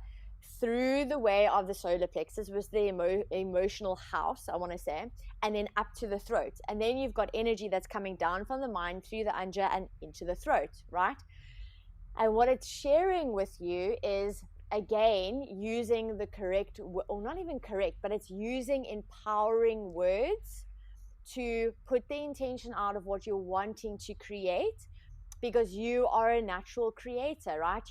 through the way of the solar plexus, was the emotional house, I want to say, and then up to the throat. And then you've got energy that's coming down from the mind through the anja and into the throat, right? And what it's sharing with you is, again, using the correct, or not even correct, but it's using empowering words to put the intention out of what you're wanting to create, because you are a natural creator, right?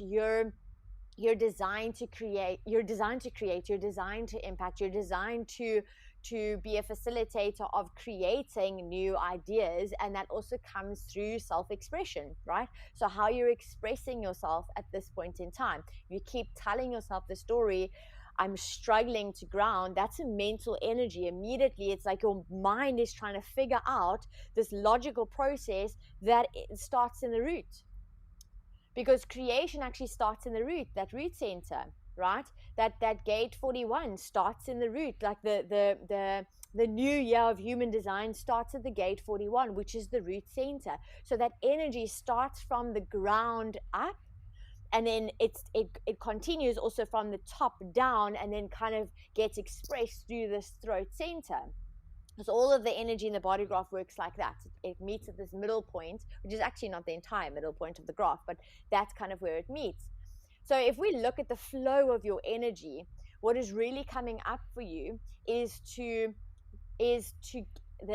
You're designed to create, you're designed to impact, you're designed to be a facilitator of creating new ideas, and that also comes through self-expression, right? So how you're expressing yourself at this point in time, you keep telling yourself the story, I'm struggling to ground, that's a mental energy. Immediately, it's like your mind is trying to figure out this logical process that it starts in the root. Because creation actually starts in the root, that root center, right? That gate 41 starts in the root. Like the new year of human design starts at the gate 41, which is the root center. So that energy starts from the ground up, and then it continues also from the top down, and then kind of gets expressed through this throat center. Because all of the energy in the body graph works like that. It meets at this middle point, which is actually not the entire middle point of the graph, but that's kind of where it meets. So if we look at the flow of your energy, what is really coming up for you is to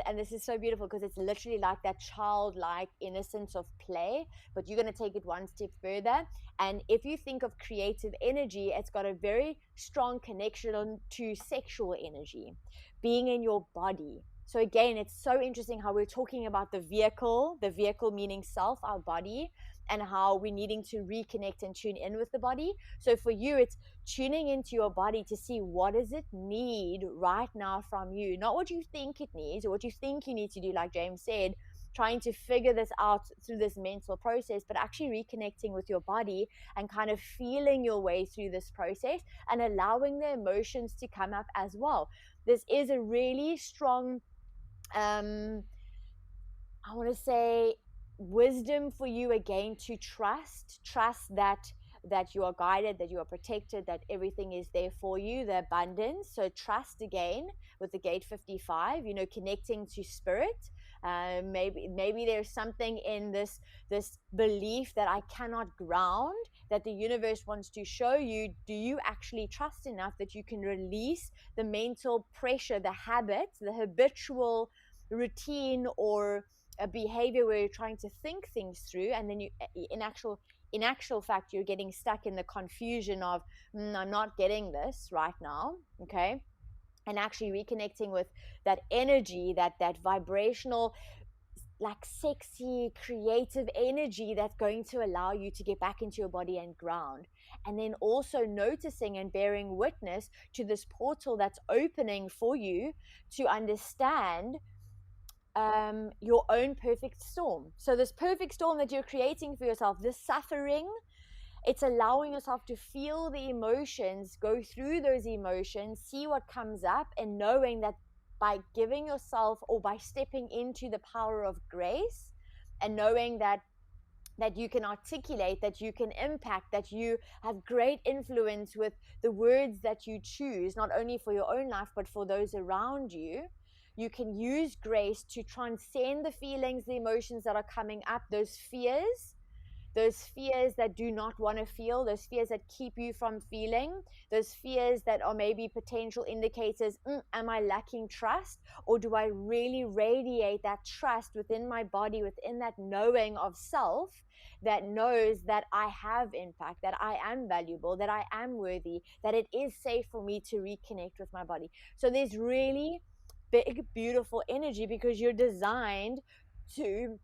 and this is so beautiful, because it's literally like that childlike innocence of play, but you're going to take it one step further. And if you think of creative energy, it's got a very strong connection to sexual energy, being in your body. So again, it's so interesting how we're talking about the vehicle meaning self, our body, and how we're needing to reconnect and tune in with the body. So for you, it's tuning into your body to see what does it need right now from you, not what you think it needs or what you think you need to do, like James said, trying to figure this out through this mental process, but actually reconnecting with your body and kind of feeling your way through this process and allowing the emotions to come up as well. This is a really strong I want to say wisdom for you again, to trust that you are guided, that you are protected, that everything is there for you, the abundance. So trust again with the gate 55, connecting to spirit. Maybe there's something in this belief that I cannot ground, that the universe wants to show you. Do you actually trust enough that you can release the mental pressure, the habits, the habitual routine, or a behavior where you're trying to think things through, and then you in actual fact you're getting stuck in the confusion of I'm not getting this right now, okay? And actually reconnecting with that energy, that vibrational, like sexy creative energy that's going to allow you to get back into your body and ground. And then also noticing and bearing witness to this portal that's opening for you to understand your own perfect storm. So this perfect storm that you're creating for yourself, this suffering, it's allowing yourself to feel the emotions, go through those emotions, see what comes up, and knowing that by giving yourself, or by stepping into the power of grace, and knowing that you can articulate, that you can impact, that you have great influence with the words that you choose, not only for your own life, but for those around you. You can use grace to transcend the feelings, the emotions that are coming up, those fears that do not want to feel, those fears that keep you from feeling, those fears that are maybe potential indicators. Am I lacking trust, or do I really radiate that trust within my body, within that knowing of self that knows that I have impact, that I am valuable, that I am worthy, that it is safe for me to reconnect with my body? So there's really big, beautiful energy, because you're designed to,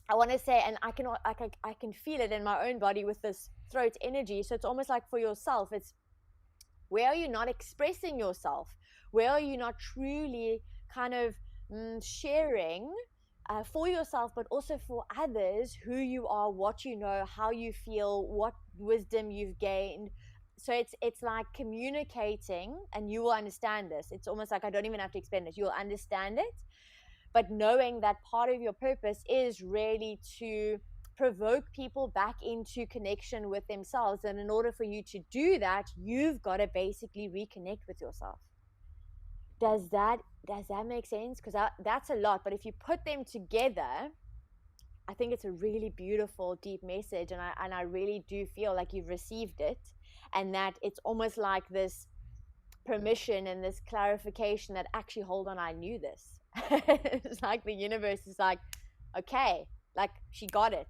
I want to say, and I can feel it in my own body with this throat energy. So it's almost like for yourself, it's where are you not expressing yourself? Where are you not truly kind of sharing for yourself, but also for others, who you are, what you know, how you feel, what wisdom you've gained? So it's like communicating, and you will understand this. It's almost like I don't even have to explain it. You'll understand it. But knowing that part of your purpose is really to provoke people back into connection with themselves. And in order for you to do that, you've got to basically reconnect with yourself. Does that make sense? Because that's a lot. But if you put them together, I think it's a really beautiful, deep message. And I really do feel like you've received it, and that it's almost like this permission and this clarification that actually, hold on, I knew this. It's like the universe is like, okay, like she got it.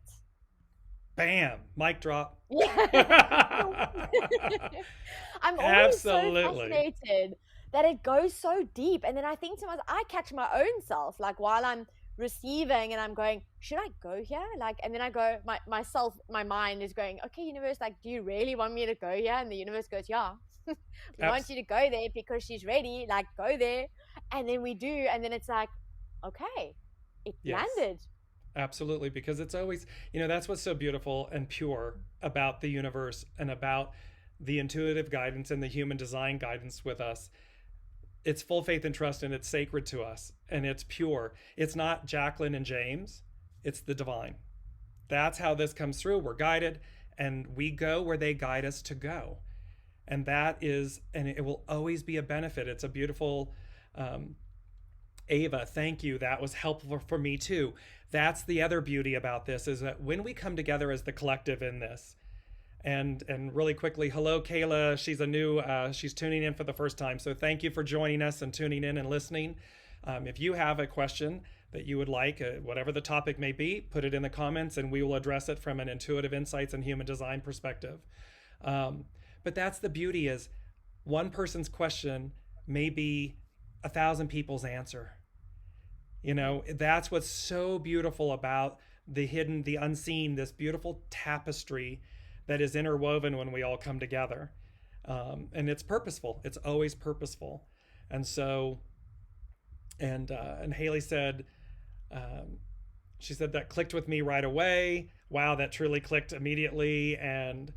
Bam, mic drop. Yeah. I'm always so Absolutely. fascinated that it goes so deep. And then I think to myself, I catch my own self, like while I'm receiving, and I'm going, should I go here? Like, and then I go, my mind is going, okay, universe, like, do you really want me to go here? And the universe goes, yeah. We want you to go there because she's ready, like go there. And then we do, and then it's like, okay, it Yes. landed. Absolutely, because it's always, that's what's so beautiful and pure about the universe and about the intuitive guidance and the human design guidance with us. It's full faith and trust, and it's sacred to us, and it's pure. It's not Jaclyn and James, it's the divine. That's how this comes through. We're guided, and we go where they guide us to go. And it will always be a benefit. It's a beautiful, Ava, thank you. That was helpful for me too. That's the other beauty about this, is that when we come together as the collective in this, and really quickly, hello Kayla. She's tuning in for the first time, so thank you for joining us and tuning in and listening. If you have a question that you would like, whatever the topic may be, put it in the comments and we will address it from an intuitive insights and human design perspective. But that's the beauty, is one person's question may be 1,000 people's answer. That's what's so beautiful about the hidden, the unseen, this beautiful tapestry that is interwoven when we all come together. And it's purposeful. It's always purposeful. And so, and Haley said, she said that clicked with me right away. Wow, that truly clicked immediately. And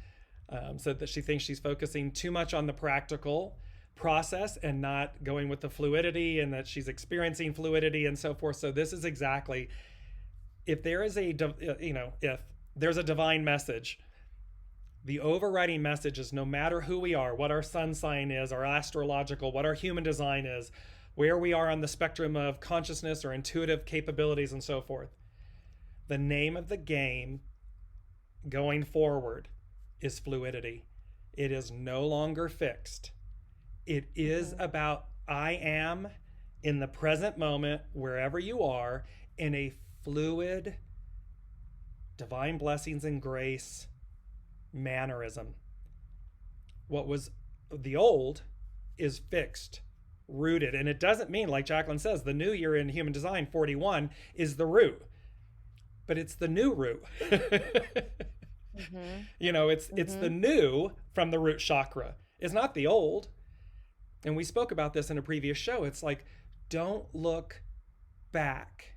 said that she thinks she's focusing too much on the practical process and not going with the fluidity, and that she's experiencing fluidity and so forth. So this is exactly, if there is if there's a divine message, the overriding message is, no matter who we are, what our sun sign is, our astrological, what our human design is, where we are on the spectrum of consciousness or intuitive capabilities and so forth, the name of the game going forward is fluidity. It is no longer fixed. It is about, I am in the present moment, wherever you are, in a fluid, divine blessings and grace mannerism. What was the old is fixed, rooted. And it doesn't mean, like Jaclyn says, the new year in human design, 41, is the root. But it's the new root. It's the new from the root chakra. It's not the old. And we spoke about this in a previous show. It's like, don't look back.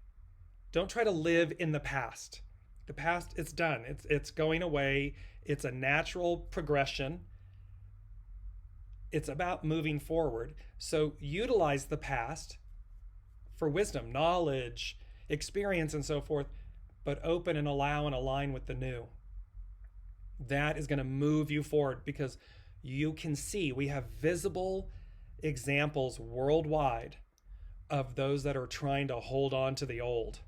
Don't try to live in the past. The past, it's done. It's going away. It's a natural progression. It's about moving forward. So utilize the past for wisdom, knowledge, experience, and so forth, but open and allow and align with the new. That is going to move you forward, because you can see we have visible examples worldwide of those that are trying to hold on to the old.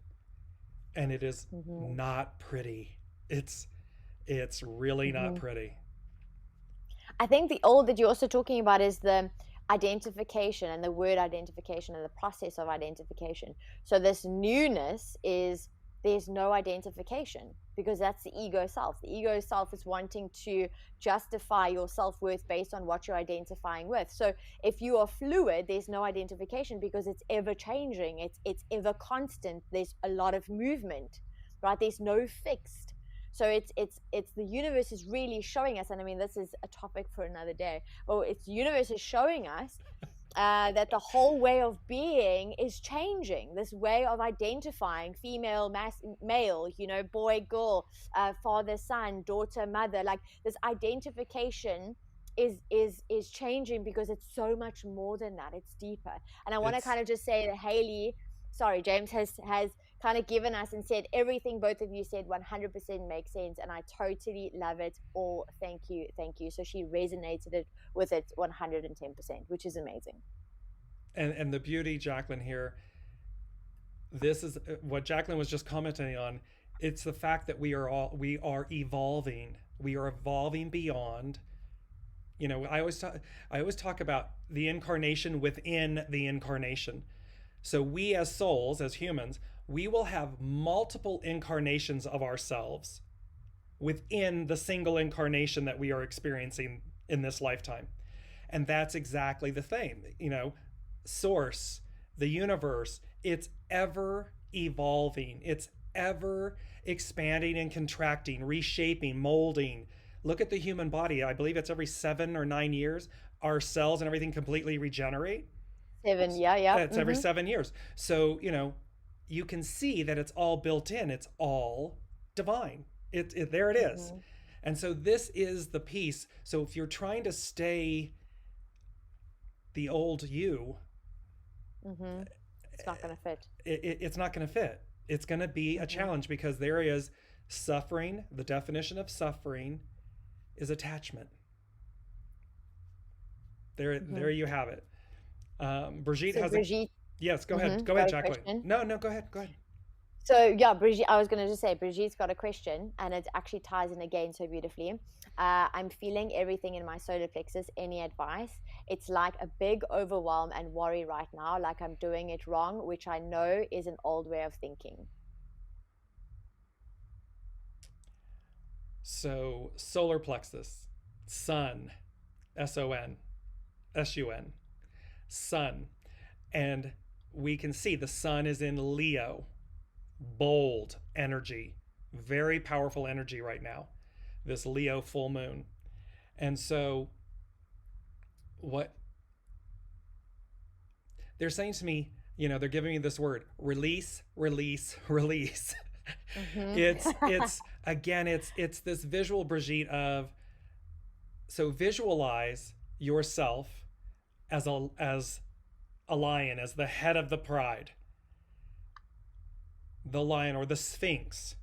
And it is not pretty. It's really not pretty. I think the old that you're also talking about is the identification, and the word identification, and the process of identification. So this newness is, there's no identification, because that's the ego self. The ego self is wanting to justify your self-worth based on what you're identifying with. So if you are fluid, there's no identification, because it's ever changing. It's ever constant. There's a lot of movement, right? There's no fixed. So it's the universe is really showing us, and I mean, this is a topic for another day. Well, it's the universe is showing us that the whole way of being is changing. This way of identifying female, male, boy, girl, father, son, daughter, mother, like this identification is changing, because it's so much more than that. It's deeper. And I want to kind of just say that James has kind of given us and said everything both of you said 100% makes sense, and I totally love it all. Thank you. So she resonated with it 110%, which is amazing. And the beauty, Jaclyn, here, this is what Jaclyn was just commenting on. It's the fact that we are evolving. We are evolving beyond. I always talk about the incarnation within the incarnation. So we as souls, as humans, we will have multiple incarnations of ourselves within the single incarnation that we are experiencing in this lifetime. And that's exactly the thing. Source, the universe, it's ever evolving. It's ever expanding and contracting, reshaping, molding. Look at the human body. I believe it's every 7 or 9 years. our cells and everything completely regenerate. 7, yeah. It's every 7 years. So, you can see that it's all built in. It's all divine. There it is. And so this is the piece. So if you're trying to stay the old you, It's not going to fit. It's not going to fit. It's going to be a challenge, because there is suffering. The definition of suffering is attachment. There you have it. Brigitte has Brigitte, yes, go ahead. Go got ahead, a Jaclyn. question? No, go ahead. So yeah, Brigitte, I was going to just say, Brigitte's got a question, and it actually ties in again so beautifully. I'm feeling everything in my solar plexus. Any advice? It's like a big overwhelm and worry right now, like I'm doing it wrong, which I know is an old way of thinking. So solar plexus, sun, S-O-N, S-U-N, sun. And we can see the sun is in Leo, bold energy, very powerful energy right now, this Leo full moon. And so what they're saying to me, they're giving me this word, release, release, release. It's again, it's this visual, Brigitte, of, so visualize yourself as a lion, as the head of the pride, the lion or the sphinx.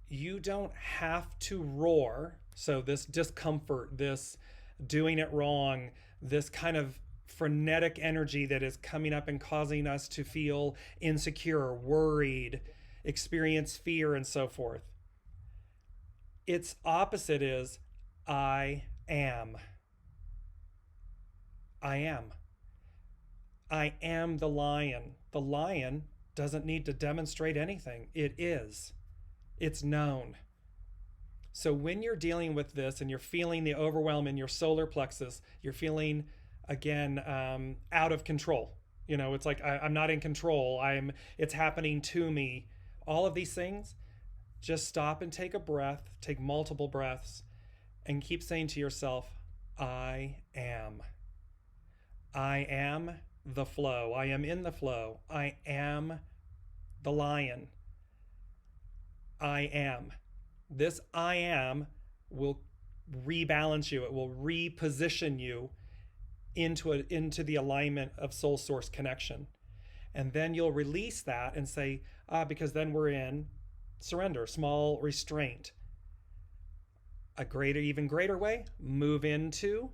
You don't have to roar. So this discomfort, this doing it wrong, this kind of frenetic energy that is coming up and causing us to feel insecure, worried, experience fear, and so forth. Its opposite is I am. I am. I am the lion. The lion doesn't need to demonstrate anything. It is. It's known. So when you're dealing with this and you're feeling the overwhelm in your solar plexus, you're feeling, again, out of control. It's like I'm not in control. It's happening to me. All of these things, just stop and take a breath, take multiple breaths, and keep saying to yourself, I am. I am the flow. I am in the flow. I am the lion. I am. This I am will rebalance you. It will reposition you into the alignment of soul source connection. And then you'll release that and say, because then we're in surrender, small restraint. Even greater way, move into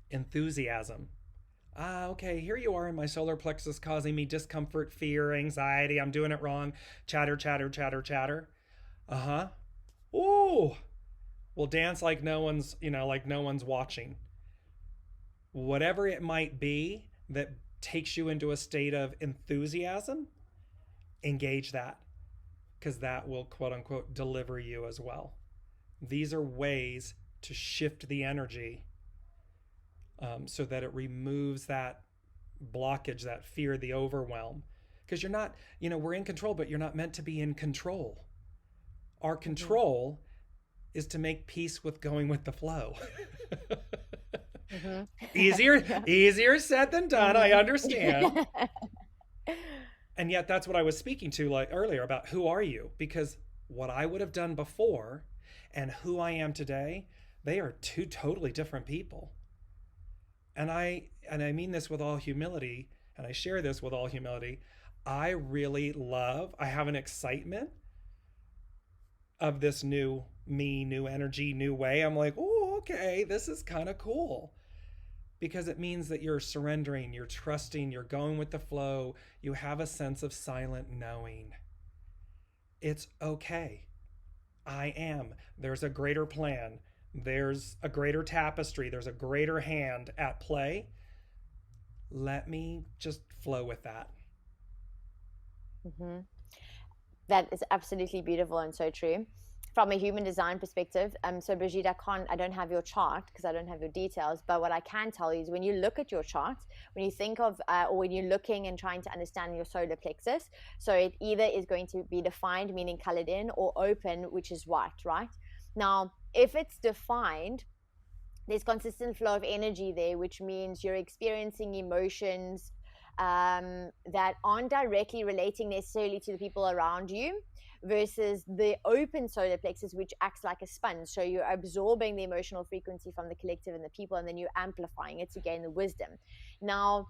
enthusiasm. Okay, here you are in my solar plexus, causing me discomfort, fear, anxiety. I'm doing it wrong. Chatter, chatter, chatter, chatter. Ooh. Well, dance like no one's watching. Whatever it might be that takes you into a state of enthusiasm, engage that, because that will, quote unquote, deliver you as well. These are ways to shift the energy so that it removes that blockage, that fear, the overwhelm. Because you're not, we're in control, but you're not meant to be in control. Our control is to make peace with going with the flow. Easier said than done, I understand. And yet that's what I was speaking to like earlier about who are you? Because what I would have done before and who I am today, they are two totally different people. And I mean this with all humility, and I share this with all humility. I have an excitement of this new me, new energy, new way. I'm like, oh, okay, this is kind of cool. Because it means that you're surrendering, you're trusting, you're going with the flow. You have a sense of silent knowing. It's okay. I am. There's a greater plan. There's a greater tapestry. There's a greater hand at play. Let me just flow with that. That is absolutely beautiful and so true. From a human design perspective, so Brigitte, I don't have your chart because I don't have your details, but what I can tell you is when you look at your chart, when you think of, or when you're looking and trying to understand your solar plexus, so it either is going to be defined, meaning colored in, or open, which is white, right? Now, if it's defined, there's consistent flow of energy there, which means you're experiencing emotions that aren't directly relating necessarily to the people around you, versus the open solar plexus, which acts like a sponge. So you're absorbing the emotional frequency from the collective and the people, and then you're amplifying it to gain the wisdom. Now,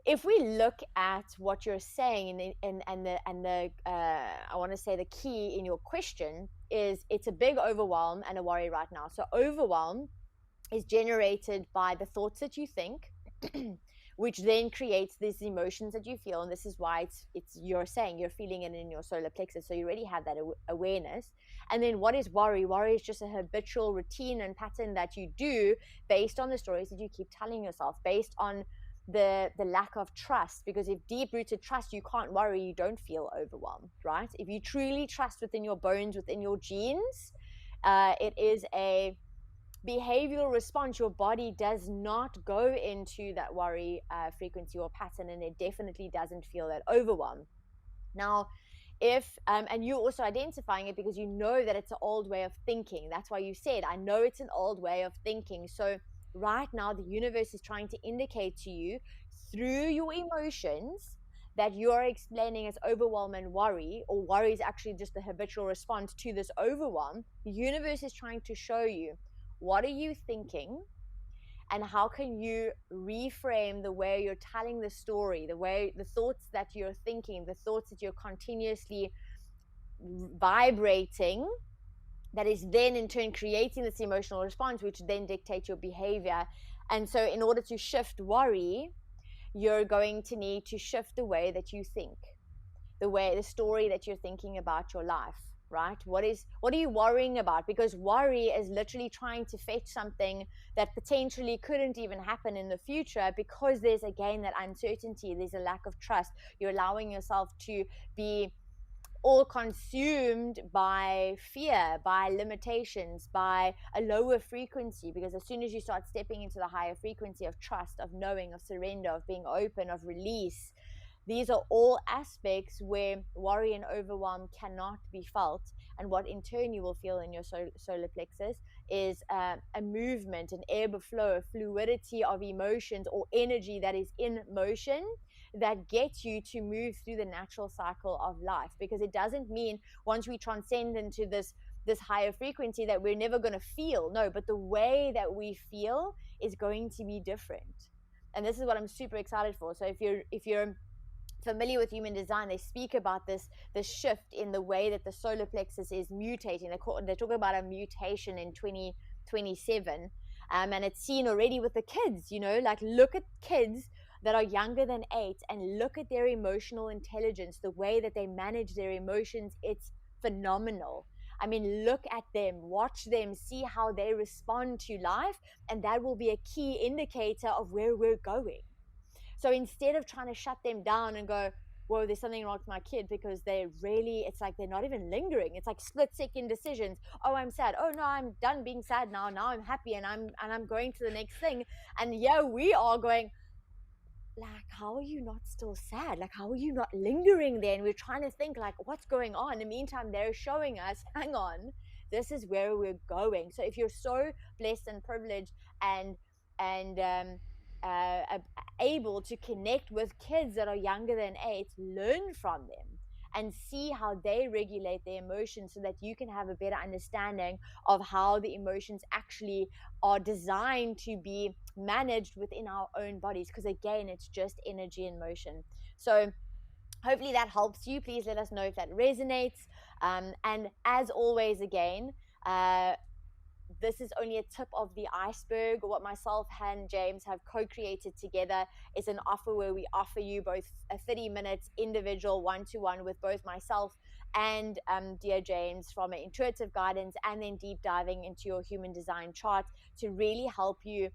if we look at what you're saying, and the I want to say the key in your question is, it's a big overwhelm and a worry right now. So overwhelm is generated by the thoughts that you think, which then creates these emotions that you feel. And this is why it's you're saying you're feeling it in your solar plexus. So you already have that awareness. And then what is worry? Worry is just a habitual routine and pattern that you do based on the stories that you keep telling yourself, based on the lack of trust. Because if deep-rooted trust, you can't worry, you don't feel overwhelmed, right? If you truly trust within your bones, within your genes, it is a behavioral response. Your body does not go into that worry frequency or pattern, and it definitely doesn't feel that overwhelm. Now, if and you're also identifying it because you know that it's an old way of thinking. That's why you said, I know it's an old way of thinking. So right now the universe is trying to indicate to you through your emotions that you're explaining as overwhelm and worry, or worry is actually just the habitual response to this overwhelm. The universe is trying to show you, what are you thinking, and how can you reframe the way you're telling the story, the thoughts that you're thinking, the thoughts that you're continuously vibrating, that is then in turn creating this emotional response, which then dictates your behavior. And so in order to shift worry, you're going to need to shift the way that you think, the story that you're thinking about your life, right? What are you worrying about? Because worry is literally trying to fetch something that potentially couldn't even happen in the future, because there's again that uncertainty, there's a lack of trust. You're allowing yourself to be all consumed by fear, by limitations, by a lower frequency. Because as soon as you start stepping into the higher frequency of trust, of knowing, of surrender, of being open, of release, these are all aspects where worry and overwhelm cannot be felt. And what in turn you will feel in your solar plexus is a movement, an ebb of flow, a fluidity of emotions or energy that is in motion, that gets you to move through the natural cycle of life. Because it doesn't mean once we transcend into this higher frequency that we're never going to feel. No, but the way that we feel is going to be different. And this is what I'm super excited for. So if you're familiar with human design, they speak about this shift in the way that the solar plexus is mutating. They talk about a mutation in 2027, and it's seen already with the kids. Like, look at kids that are younger than 8 and look at their emotional intelligence, the way that they manage their emotions. It's phenomenal. I mean, look at them, watch them, see how they respond to life, and that will be a key indicator of where we're going. So instead of trying to shut them down and go, whoa, there's something wrong with my kid, because it's like they're not even lingering. It's like split-second decisions. Oh, I'm sad. Oh no, I'm done being sad now. Now I'm happy, and I'm going to the next thing. And yeah, we are going, like, how are you not still sad? Like, how are you not lingering there? And we're trying to think, like, what's going on? In the meantime, they're showing us, hang on, this is where we're going. So if you're so blessed and privileged and able to connect with kids that are younger than 8, learn from them and see how they regulate their emotions, so that you can have a better understanding of how the emotions actually are designed to be managed within our own bodies. Because again, it's just energy in motion. So hopefully that helps you. Please let us know if that resonates. And as always, again, this is only a tip of the iceberg. What myself and James have co-created together is an offer where we offer you both a 30 minutes individual one-to-one with both myself and Dear James, from an intuitive guidance, and then deep diving into your human design chart to really help you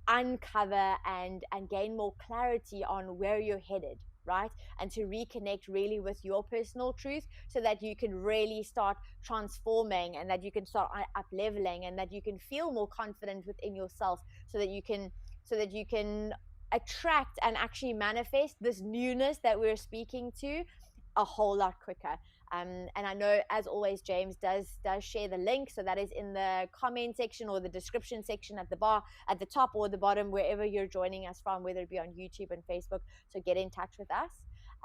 uncover and gain more clarity on where you're headed, right? And to reconnect really with your personal truth, so that you can really start transforming, and that you can start up leveling, and that you can feel more confident within yourself, so that you can attract and actually manifest this newness that we're speaking to a whole lot quicker. And I know, as always, James does share the link, so that is in the comment section or the description section at the top or the bottom, wherever you're joining us from, whether it be on YouTube and Facebook. So get in touch with us.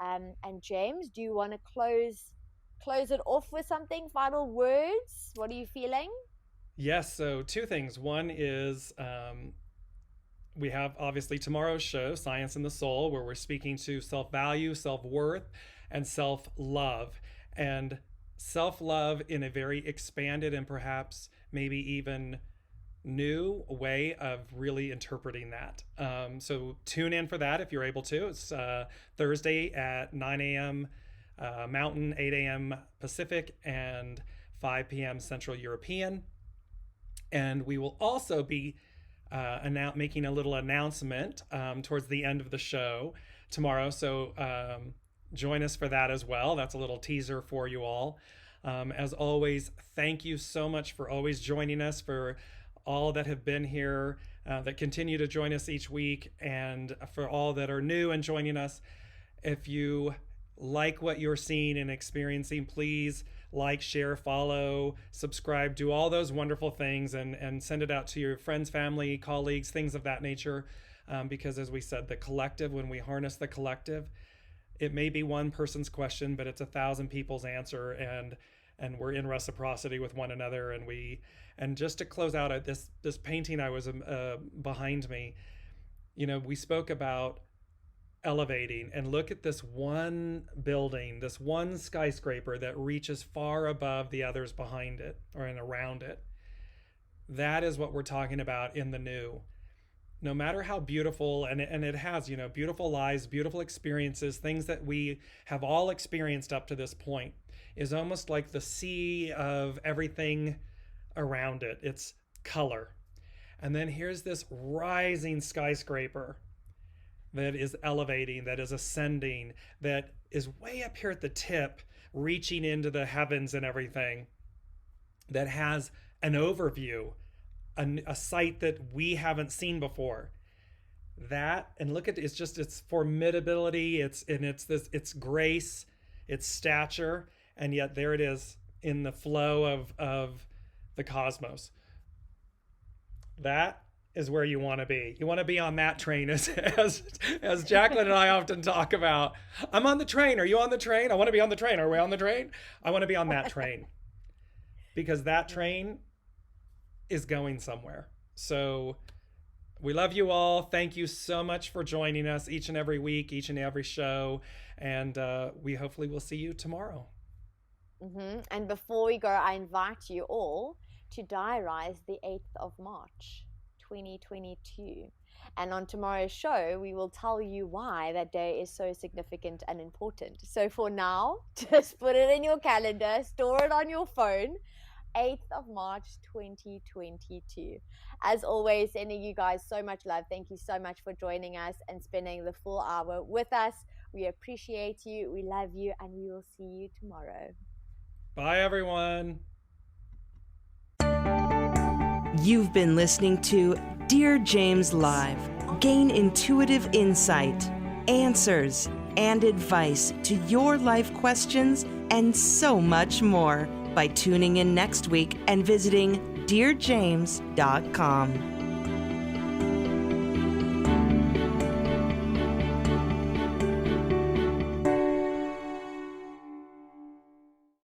And James, do you want to close it off with something? Final words? What are you feeling? Yes. So 2 things. One is we have obviously tomorrow's show, Science in the Soul, where we're speaking to self-value, self-worth, and self-love. And self-love in a very expanded and perhaps maybe even new way of really interpreting that. So tune in for that if you're able to. It's Thursday at 9 a.m. Mountain, 8 a.m. Pacific, and 5 p.m. Central European. And we will also be making a little announcement towards the end of the show tomorrow. So join us for that as well. That's a little teaser for you all. As always, thank you so much for always joining us, for all that have been here, that continue to join us each week, and for all that are new and joining us. If you like what you're seeing and experiencing, please like, share, follow, subscribe, do all those wonderful things, and send it out to your friends, family, colleagues, things of that nature. Because as we said, the collective, when we harness the collective, it may be one person's question, but it's 1,000 people's answer, and we're in reciprocity with one another. And just to close out this painting I was behind me, we spoke about elevating, and look at this one building, this one skyscraper that reaches far above the others behind it or and around it. That is what we're talking about in the new. No matter how beautiful, and it has, beautiful lives, beautiful experiences, things that we have all experienced up to this point, is almost like the sea of everything around it. It's color. And then here's this rising skyscraper that is elevating, that is ascending, that is way up here at the tip, reaching into the heavens and everything, that has an overview, a sight that we haven't seen before. That, and look at its formidability, its grace, its stature, and yet there it is in the flow of the cosmos. That is where you want to be. You want to be on that train, as Jaclyn and I often talk about. I'm on the train. Are you on the train? I want to be on the train. Are we on the train? I want to be on that train, because that train is going somewhere. So we love you all. Thank you so much for joining us each and every week, each and every show. And we hopefully will see you tomorrow. And before we go, I invite you all to diarize the 8th of March, 2022. And on tomorrow's show, we will tell you why that day is so significant and important. So for now, just put it in your calendar, store it on your phone. 8th of March 2022. As always, sending you guys so much love. Thank you so much for joining us and spending the full hour with us. We appreciate you, we love you, and we will see you tomorrow. Bye, everyone. You've been listening to Dear James Live. Gain intuitive insight, answers, and advice to your life questions, and so much more by tuning in next week and visiting DearJames.com.